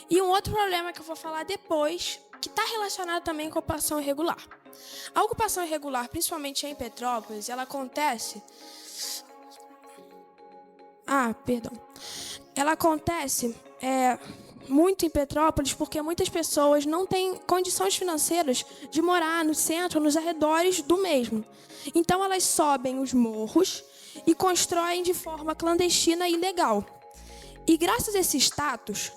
e um outro problema que eu vou falar depois, que está relacionado também com a ocupação irregular. A ocupação irregular, principalmente em Petrópolis, ela acontece... Ela acontece muito em Petrópolis porque muitas pessoas não têm condições financeiras de morar no centro, nos arredores do mesmo. Então elas sobem os morros e constroem de forma clandestina e ilegal. E graças a esse status,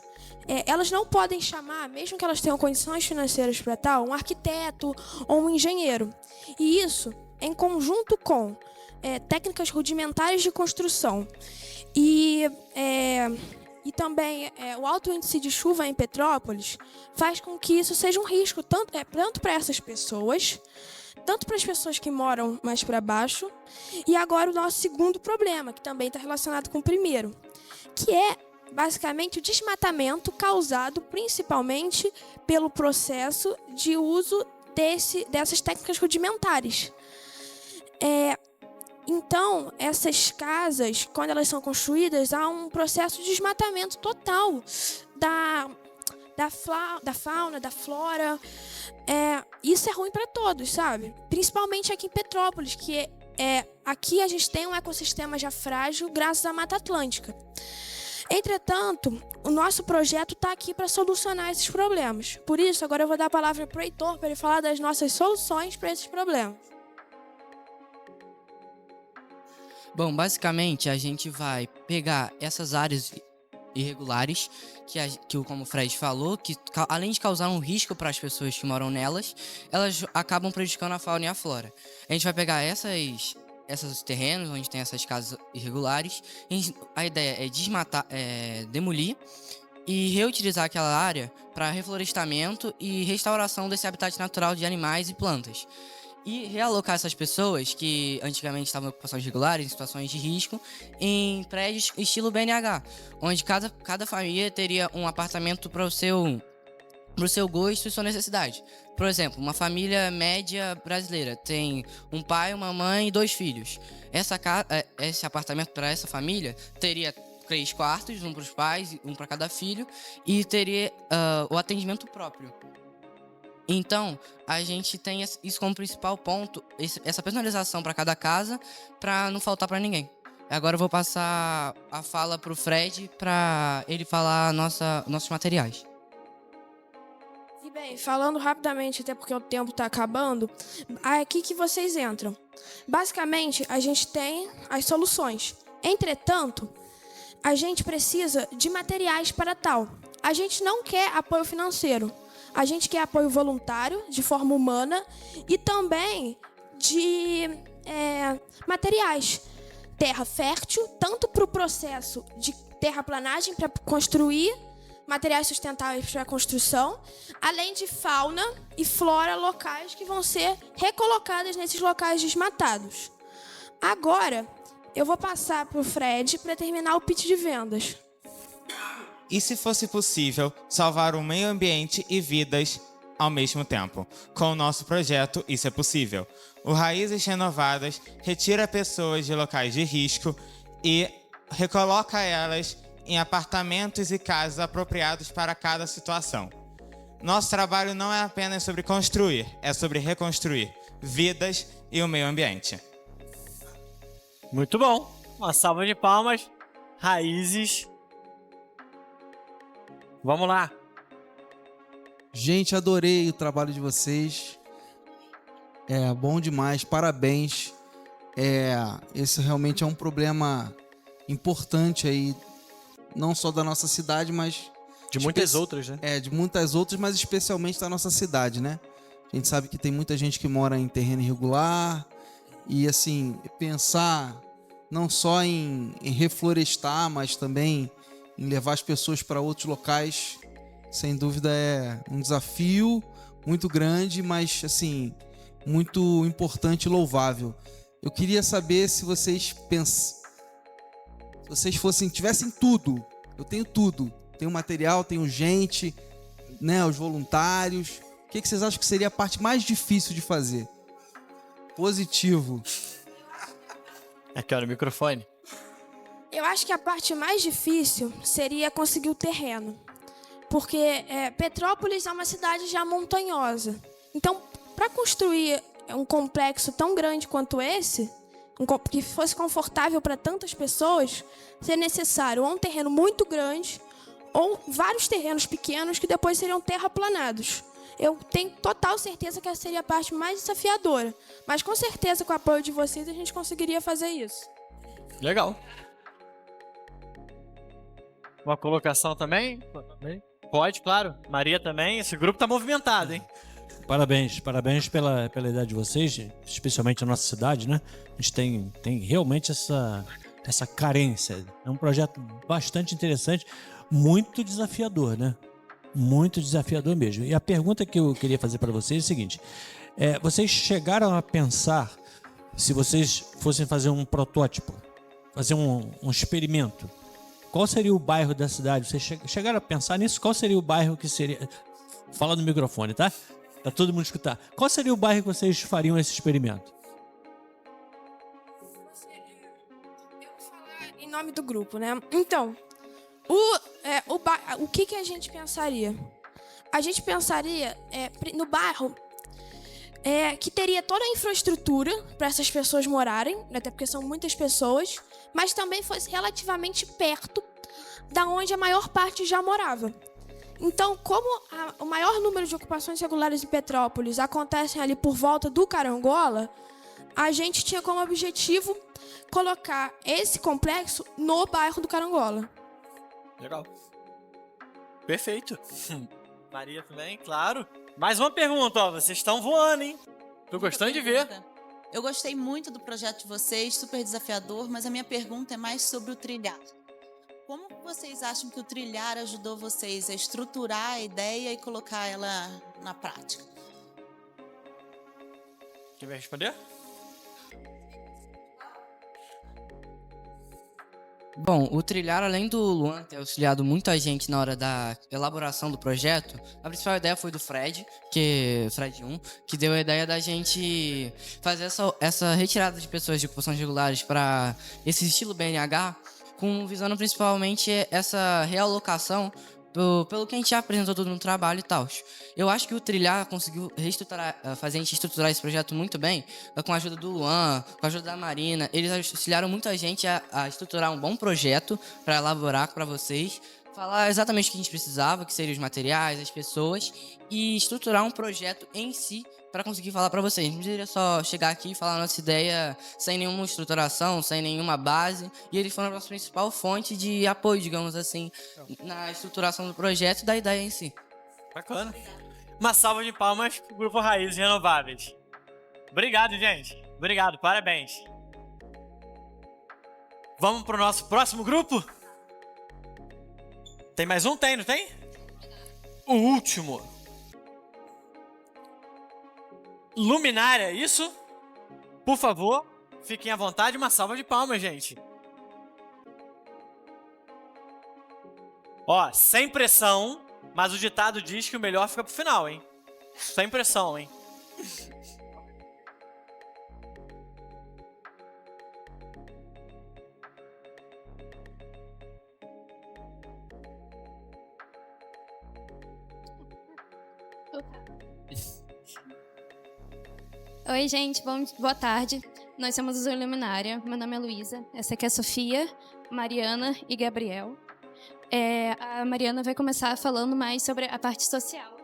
elas não podem chamar, mesmo que elas tenham condições financeiras para tal, um arquiteto ou um engenheiro. E isso em conjunto com técnicas rudimentares de construção e também o alto índice de chuva em Petrópolis faz com que isso seja um risco tanto para essas pessoas, tanto para as pessoas que moram mais para baixo, e agora o nosso segundo problema, que também está relacionado com o primeiro, que é basicamente o desmatamento causado principalmente pelo processo de uso dessas técnicas rudimentares. Então, essas casas, quando elas são construídas, há um processo de desmatamento total da fauna, da flora. Isso é ruim para todos, sabe? Principalmente aqui em Petrópolis, que aqui a gente tem um ecossistema já frágil graças à Mata Atlântica. Entretanto, o nosso projeto está aqui para solucionar esses problemas. Por isso, agora eu vou dar a palavra para o Heitor, para ele falar das nossas soluções para esses problemas. Bom, basicamente a gente vai pegar essas áreas irregulares, como o Fred falou, que além de causar um risco para as pessoas que moram nelas, elas acabam prejudicando a fauna e a flora. A gente vai pegar esses terrenos onde tem essas casas irregulares, a ideia é desmatar, demolir e reutilizar aquela área para reflorestamento e restauração desse habitat natural de animais e plantas. E realocar essas pessoas que antigamente estavam em ocupações regulares, em situações de risco, em prédios estilo BNH, onde cada família teria um apartamento para o seu gosto e sua necessidade. Por exemplo, uma família média brasileira tem um pai, uma mãe e 2 filhos. Esse apartamento para essa família teria 3 quartos, um para os pais, um para cada filho, e teria o atendimento próprio. Então, a gente tem isso como principal ponto, essa personalização para cada casa, para não faltar para ninguém. Agora eu vou passar a fala para o Fred, para ele falar nossos materiais. E bem, falando rapidamente, até porque o tempo está acabando, é aqui que vocês entram. Basicamente, a gente tem as soluções. Entretanto, a gente precisa de materiais para tal. A gente não quer apoio financeiro. A gente quer apoio voluntário, de forma humana, e também de materiais. Terra fértil, tanto para o processo de terraplanagem, para construir materiais sustentáveis para a construção, além de fauna e flora locais que vão ser recolocadas nesses locais desmatados. Agora, eu vou passar para o Fred para terminar o pitch de vendas. E se fosse possível salvar o meio ambiente e vidas ao mesmo tempo. Com o nosso projeto, isso é possível. O Raízes Renovadas retira pessoas de locais de risco e recoloca elas em apartamentos e casas apropriados para cada situação. Nosso trabalho não é apenas sobre construir, é sobre reconstruir vidas e o meio ambiente. Muito bom. Uma salva de palmas. Raízes. Vamos lá. Gente, adorei o trabalho de vocês. É bom demais, parabéns. Esse realmente é um problema importante aí, não só da nossa cidade, mas de muitas outras, né? De muitas outras, mas especialmente da nossa cidade, né? A gente sabe que tem muita gente que mora em terreno irregular e, assim, pensar não só em reflorestar, mas também em levar as pessoas para outros locais, sem dúvida é um desafio muito grande, mas, assim, muito importante e louvável. Eu queria saber se vocês tivessem tudo. Eu tenho tudo. Tenho material, tenho gente, né, os voluntários. O que vocês acham que seria a parte mais difícil de fazer? Positivo. Aqui, olha o microfone. Eu acho que a parte mais difícil seria conseguir o terreno. Porque Petrópolis é uma cidade já montanhosa. Então, para construir um complexo tão grande quanto esse, que fosse confortável para tantas pessoas, seria necessário ou um terreno muito grande ou vários terrenos pequenos que depois seriam terraplanados. Eu tenho total certeza que essa seria a parte mais desafiadora. Mas com certeza, com o apoio de vocês, a gente conseguiria fazer isso. Legal. Uma colocação também? Pode, claro. Maria também. Esse grupo tá movimentado, hein? Parabéns pela ideia de vocês, especialmente na nossa cidade, né? A gente tem realmente essa carência. É um projeto bastante interessante, muito desafiador, né? Muito desafiador mesmo. E a pergunta que eu queria fazer para vocês é o seguinte: vocês chegaram a pensar, se vocês fossem fazer um protótipo, fazer um experimento, qual seria o bairro da cidade? Vocês chegaram a pensar nisso? Qual seria o bairro que seria... Fala no microfone, tá? Pra todo mundo escutar. Qual seria o bairro que vocês fariam esse experimento? Eu vou falar em nome do grupo, né? Então, o que a gente pensaria? A gente pensaria no bairro que teria toda a infraestrutura para essas pessoas morarem, até porque são muitas pessoas, mas também fosse relativamente perto da onde a maior parte já morava. Então, como o maior número de ocupações regulares em Petrópolis acontecem ali por volta do Carangola, a gente tinha como objetivo colocar esse complexo no bairro do Carangola. Legal. Perfeito. Maria também, claro. Mais uma pergunta, ó. Vocês estão voando, hein? Tô gostando de ver. Eu gostei muito do projeto de vocês, super desafiador, mas a minha pergunta é mais sobre o trilhar. Como vocês acham que o trilhar ajudou vocês a estruturar a ideia e colocar ela na prática? Quem vai responder? Bom, o trilhar, além do Luan ter auxiliado muita gente na hora da elaboração do projeto, a principal ideia foi do Fred, Fred 1, que deu a ideia da gente fazer essa retirada de pessoas de ocupações regulares para esse estilo BNH, visando principalmente essa realocação pelo que a gente já apresentou tudo no trabalho e tal. Eu acho que o Trilhar conseguiu fazer a gente estruturar esse projeto muito bem, com a ajuda do Luan, com a ajuda da Marina. Eles auxiliaram muito a gente a estruturar um bom projeto para elaborar para vocês, falar exatamente o que a gente precisava, que seriam os materiais, as pessoas, e estruturar um projeto em si para conseguir falar para vocês. Não deveria só chegar aqui e falar a nossa ideia sem nenhuma estruturação, sem nenhuma base, e eles foram a nossa principal fonte de apoio, digamos assim, na estruturação do projeto e da ideia em si. Bacana. Uma salva de palmas pro Grupo Raízes Renováveis. Obrigado, gente. Obrigado, parabéns. Vamos pro nosso próximo grupo? Tem mais um? Tem, não tem? O último. Luminária, isso? Por favor, fiquem à vontade. Uma salva de palmas, gente. Ó, sem pressão, mas o ditado diz que o melhor fica pro final, hein? Sem pressão, hein? Oi, gente, boa tarde. Nós somos os Iluminária. Meu nome é Luísa. Essa aqui é a Sofia, Mariana e Gabriel. A Mariana vai começar falando mais sobre a parte social.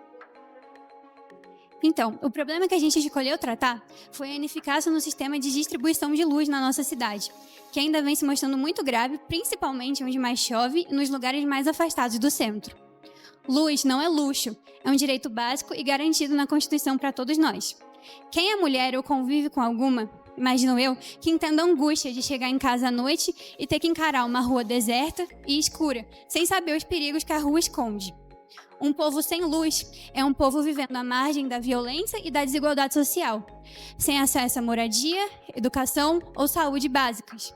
Então, o problema que a gente escolheu tratar foi a ineficácia no sistema de distribuição de luz na nossa cidade, que ainda vem se mostrando muito grave, principalmente onde mais chove e nos lugares mais afastados do centro. Luz não é luxo, é um direito básico e garantido na Constituição para todos nós. Quem é mulher ou convive com alguma, imagino eu, que entenda a angústia de chegar em casa à noite e ter que encarar uma rua deserta e escura, sem saber os perigos que a rua esconde. Um povo sem luz é um povo vivendo à margem da violência e da desigualdade social, sem acesso à moradia, educação ou saúde básicas.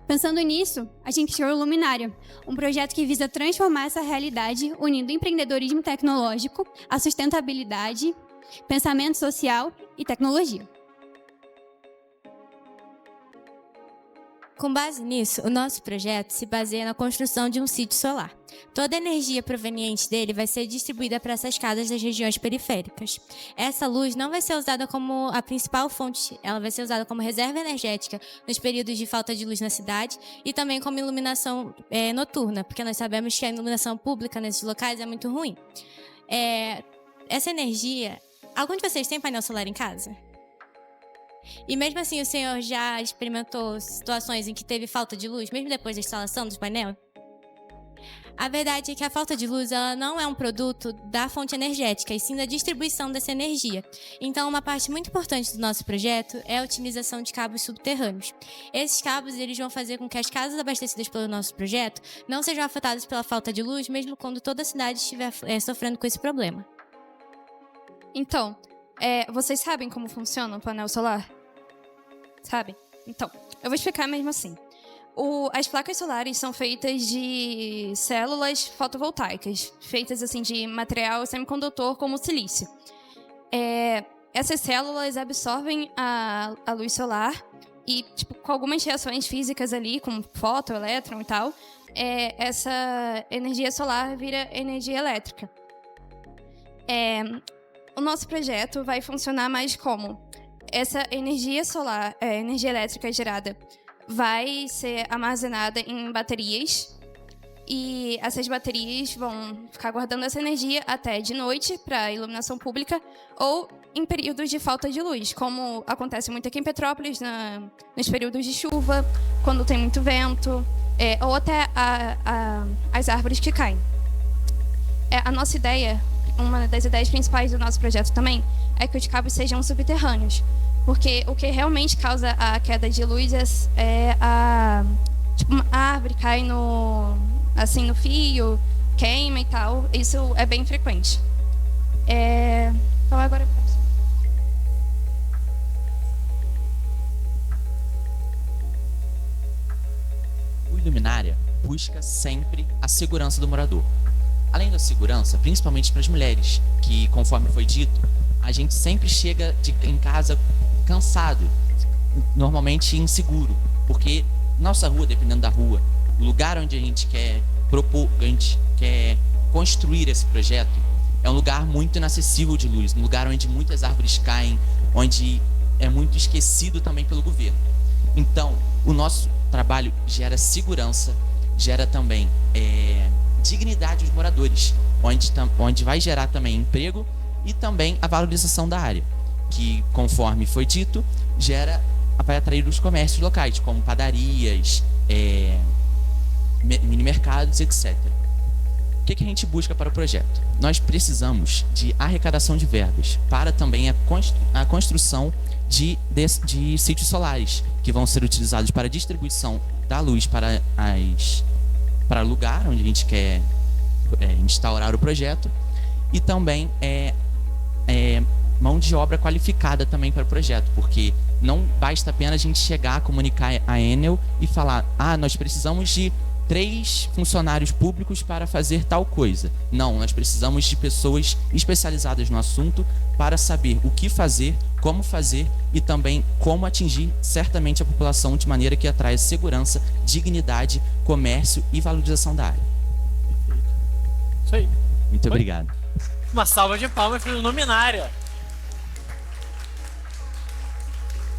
Pensando nisso, a gente criou o Luminária, um projeto que visa transformar essa realidade unindo empreendedorismo tecnológico, a sustentabilidade, pensamento social e tecnologia. Com base nisso, o nosso projeto se baseia na construção de um sítio solar. Toda a energia proveniente dele vai ser distribuída para essas casas das regiões periféricas. Essa luz não vai ser usada como a principal fonte, ela vai ser usada como reserva energética nos períodos de falta de luz na cidade e também como iluminação noturna, porque nós sabemos que a iluminação pública nesses locais é muito ruim. Essa energia... Algum de vocês tem painel solar em casa? E mesmo assim o senhor já experimentou situações em que teve falta de luz, mesmo depois da instalação dos painéis? A verdade é que a falta de luz ela não é um produto da fonte energética, e sim da distribuição dessa energia. Então, uma parte muito importante do nosso projeto é a utilização de cabos subterrâneos. Esses cabos eles vão fazer com que as casas abastecidas pelo nosso projeto não sejam afetadas pela falta de luz, mesmo quando toda a cidade estiver sofrendo com esse problema. Então, vocês sabem como funciona o painel solar? Sabem? Então, eu vou explicar mesmo assim. As placas solares são feitas de células fotovoltaicas, feitas assim de material semicondutor como silício. Essas células absorvem a luz solar e, com algumas reações físicas ali, como fóton, elétron e tal, essa energia solar vira energia elétrica. O nosso projeto vai funcionar mais como essa energia solar, energia elétrica gerada, vai ser armazenada em baterias e essas baterias vão ficar guardando essa energia até de noite para iluminação pública ou em períodos de falta de luz, como acontece muito aqui em Petrópolis, nos períodos de chuva, quando tem muito vento, ou até as árvores que caem. A nossa ideia, uma das ideias principais do nosso projeto também, é que os cabos sejam subterrâneos, porque o que realmente causa a queda de luz é uma árvore cai no fio, queima e tal. Isso é bem frequente. Então agora o Iluminária busca sempre a segurança do morador. Além da segurança, principalmente para as mulheres, que, conforme foi dito, a gente sempre chega em casa cansado, normalmente inseguro, porque nossa rua, dependendo da rua, o lugar onde a gente quer propor, a gente quer construir esse projeto, é um lugar muito inacessível de luz, um lugar onde muitas árvores caem, onde é muito esquecido também pelo governo. Então, o nosso trabalho gera segurança, gera também dignidade dos moradores, onde vai gerar também emprego e também a valorização da área, que, conforme foi dito, vai atrair os comércios locais, como padarias, mini-mercados, etc. O que a gente busca para o projeto? Nós precisamos de arrecadação de verbas para também a construção de sítios solares, que vão ser utilizados para a distribuição da luz para o lugar onde a gente quer instaurar o projeto, e também mão de obra qualificada também para o projeto, porque não basta apenas a gente chegar, comunicar a Enel e falar: nós precisamos de 3 funcionários públicos para fazer tal coisa. Não, nós precisamos de pessoas especializadas no assunto para saber o que fazer, como fazer e também como atingir certamente a população de maneira que atraia segurança, dignidade, comércio e valorização da área. Isso aí. Muito obrigado. Uma salva de palmas para o Luminária.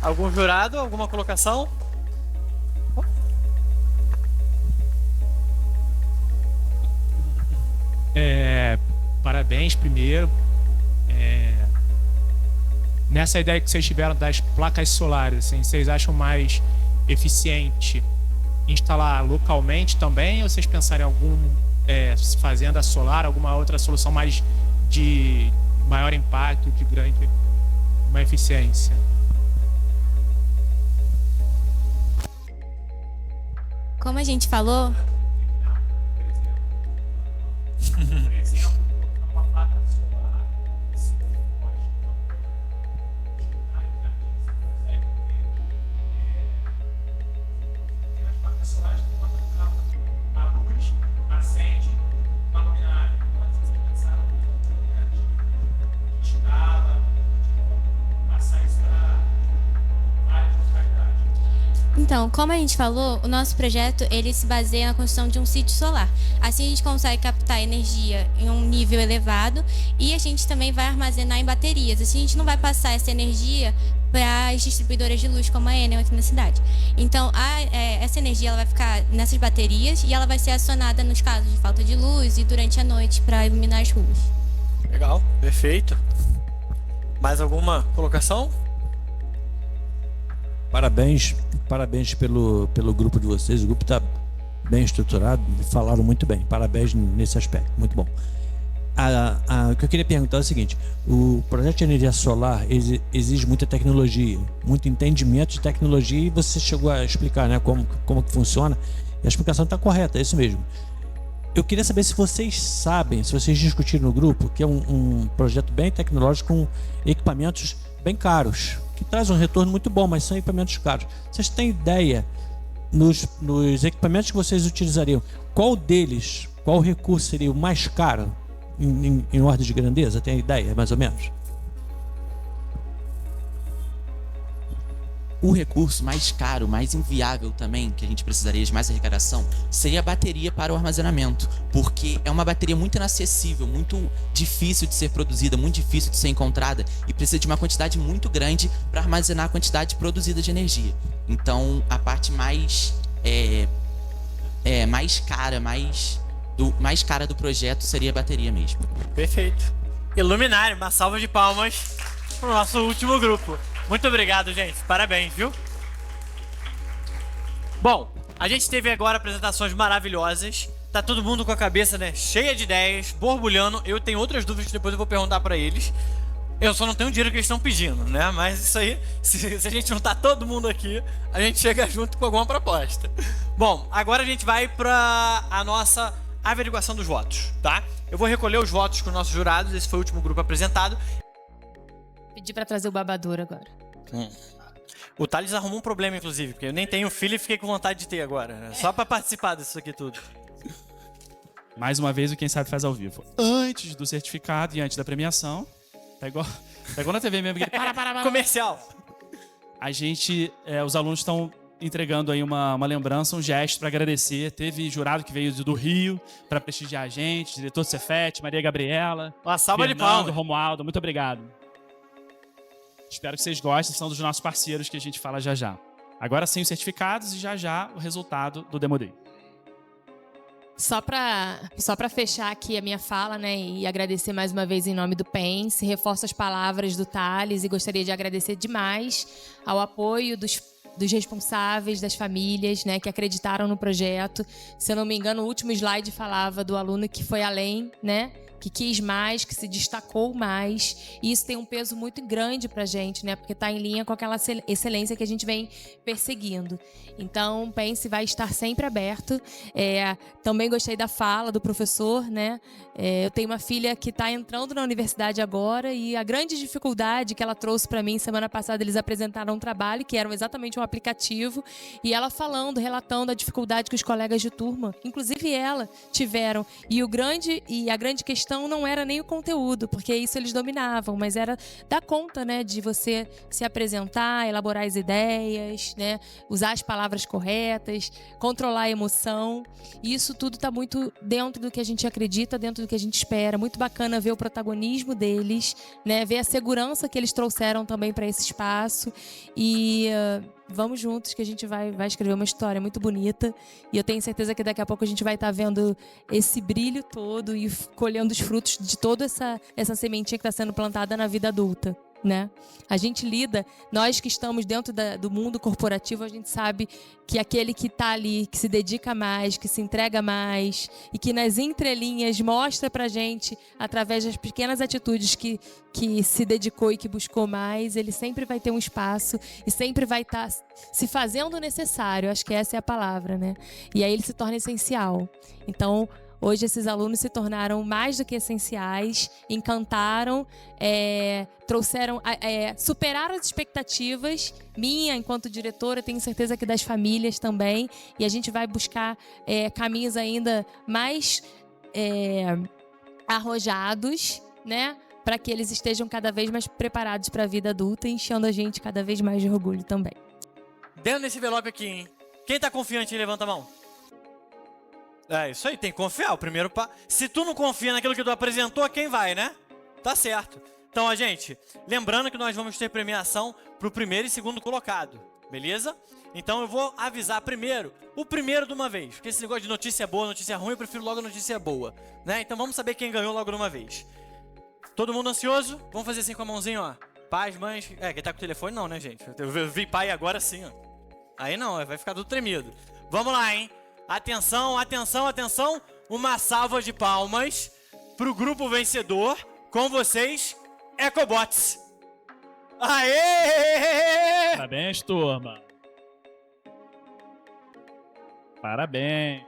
Algum jurado? Alguma colocação? Parabéns primeiro. Nessa ideia que vocês tiveram das placas solares, assim, vocês acham mais eficiente instalar localmente também, ou vocês pensarem em algum fazenda solar, alguma outra solução mais de maior impacto, de grande uma eficiência? Como a gente falou, então, como a gente falou, o nosso projeto ele se baseia na construção de um sítio solar. Assim a gente consegue captar energia em um nível elevado e a gente também vai armazenar em baterias. Assim a gente não vai passar essa energia para as distribuidoras de luz como a Enel aqui na cidade. Então, essa energia ela vai ficar nessas baterias e ela vai ser acionada nos casos de falta de luz e durante a noite para iluminar as ruas. Legal, perfeito. Mais alguma colocação? Parabéns pelo grupo de vocês. O grupo está bem estruturado, falaram muito bem. Parabéns nesse aspecto, muito bom. O que eu queria perguntar é o seguinte: o projeto de energia solar exige muita tecnologia, muito entendimento de tecnologia, e você chegou a explicar, né, como que funciona, e a explicação está correta, é isso mesmo. Eu queria saber se vocês sabem, se vocês discutiram no grupo, que é um projeto bem tecnológico com equipamentos bem caros, que traz um retorno muito bom, mas são equipamentos caros. Vocês têm ideia, nos equipamentos que vocês utilizariam, qual deles, qual recurso seria o mais caro em ordem de grandeza? Tem ideia, mais ou menos? O recurso mais caro, mais inviável também, que a gente precisaria de mais arrecadação, seria a bateria para o armazenamento, porque é uma bateria muito inacessível, muito difícil de ser produzida, muito difícil de ser encontrada e precisa de uma quantidade muito grande para armazenar a quantidade produzida de energia. Então, a parte mais cara do projeto seria a bateria mesmo. Perfeito. Iluminário, uma salva de palmas para o nosso último grupo. Muito obrigado, gente. Parabéns, viu? Bom, a gente teve agora apresentações maravilhosas. Tá todo mundo com a cabeça, né, cheia de ideias, borbulhando. Eu tenho outras dúvidas que depois eu vou perguntar para eles. Eu só não tenho o dinheiro que eles estão pedindo, né? Mas isso aí, se a gente juntar todo mundo aqui, a gente chega junto com alguma proposta. Bom, agora a gente vai para a nossa averiguação dos votos, tá? Eu vou recolher os votos com os nossos jurados. Esse foi o último grupo apresentado. Pedi pra trazer o babador agora. O Thales arrumou um problema, inclusive, porque eu nem tenho filho e fiquei com vontade de ter agora. Só pra participar disso aqui tudo. Mais uma vez, o Quem Sabe faz ao vivo. Antes do certificado e antes da premiação, tá igual na TV mesmo. Para. Comercial. A gente, os alunos estão entregando aí uma lembrança, um gesto para agradecer. Teve jurado que veio do Rio para prestigiar a gente, diretor do Cefet, Maria Gabriela. Uma salva de palmas. Romualdo, muito obrigado. Espero que vocês gostem, são dos nossos parceiros que a gente fala já já. Agora sim os certificados e já o resultado do Demo Day. Só pra fechar aqui a minha fala, né, e agradecer mais uma vez em nome do PENS, reforço as palavras do Thales e gostaria de agradecer demais ao apoio dos responsáveis, das famílias, né, que acreditaram no projeto. Se eu não me engano, o último slide falava do aluno que foi além, né, que quis mais, que se destacou mais. E isso tem um peso muito grande pra gente, né? Porque está em linha com aquela excelência que a gente vem perseguindo. Então, o Pense vai estar sempre aberto. Também gostei da fala do professor, né? Eu tenho uma filha que está entrando na universidade agora e a grande dificuldade que ela trouxe para mim, semana passada eles apresentaram um trabalho que era exatamente um aplicativo e ela falando, relatando a dificuldade que os colegas de turma, inclusive ela, tiveram. E a grande questão não era nem o conteúdo, porque isso eles dominavam, mas era dar conta, né, de você se apresentar, elaborar as ideias, né, usar as palavras corretas, controlar a emoção. E isso tudo está muito dentro do que a gente acredita, dentro do que a gente espera. Muito bacana ver o protagonismo deles, né, ver a segurança que eles trouxeram também para esse espaço. E vamos juntos que a gente vai escrever uma história muito bonita. E eu tenho certeza que daqui a pouco a gente vai estar vendo esse brilho todo e colhendo os frutos de toda essa sementinha que está sendo plantada na vida adulta, né? A gente lida, nós que estamos dentro do mundo corporativo, a gente sabe que aquele que está ali, que se dedica mais, que se entrega mais e que nas entrelinhas mostra pra gente, através das pequenas atitudes que se dedicou e que buscou mais, ele sempre vai ter um espaço e sempre vai estar se fazendo necessário. Acho que essa é a palavra, né? E aí ele se torna essencial. Então, hoje esses alunos se tornaram mais do que essenciais, encantaram, trouxeram, superaram as expectativas, minha enquanto diretora, tenho certeza que das famílias também, e a gente vai buscar caminhos ainda mais arrojados, né, para que eles estejam cada vez mais preparados para a vida adulta, enchendo a gente cada vez mais de orgulho também. Dentro desse envelope aqui, hein? Quem tá confiante, levanta a mão. É isso aí, tem que confiar. O primeiro Se tu não confia naquilo que tu apresentou, quem vai, né? Tá certo. Então, a gente, lembrando que nós vamos ter premiação pro primeiro e segundo colocado, beleza? Então eu vou avisar primeiro, o primeiro de uma vez. Porque esse negócio de notícia boa, notícia ruim, eu prefiro logo a notícia boa, né? Então vamos saber quem ganhou logo de uma vez. Todo mundo ansioso? Vamos fazer assim com a mãozinha, ó. Pais, mães... quem tá com o telefone não, né, gente? Eu vi pai agora sim, ó. Aí não, vai ficar tudo tremido. Vamos lá, hein? Atenção, atenção, atenção. Uma salva de palmas pro grupo vencedor. Com vocês, Ecobots. Aê! Parabéns, turma. Parabéns.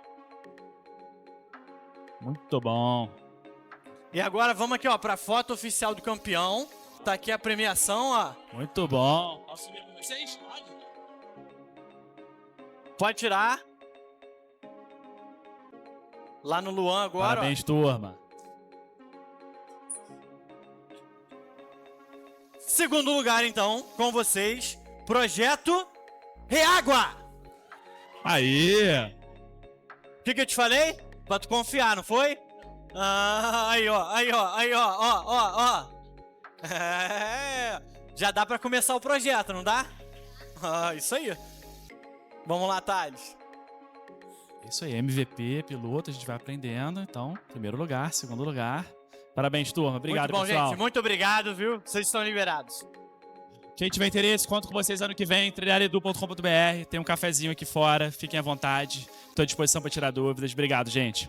Muito bom. E agora vamos aqui, ó, pra foto oficial do campeão. Tá aqui a premiação, ó. Muito bom. Posso subir com vocês? Pode tirar. Lá no Luan agora. Parabéns, turma. Segundo lugar, então, com vocês, Projeto Reágua. Aí. O que eu te falei? Pra tu confiar, não foi? Aí, ó. Já dá pra começar o projeto, não dá? Isso aí. Vamos lá, Thales. Isso aí, MVP, piloto, a gente vai aprendendo. Então, primeiro lugar, segundo lugar. Parabéns, turma. Obrigado, muito bom, pessoal. Gente. Muito obrigado, viu? Vocês estão liberados. Quem tiver interesse, conto com vocês ano que vem, trilharedu.com.br. Tem um cafezinho aqui fora, fiquem à vontade. Estou à disposição para tirar dúvidas. Obrigado, gente.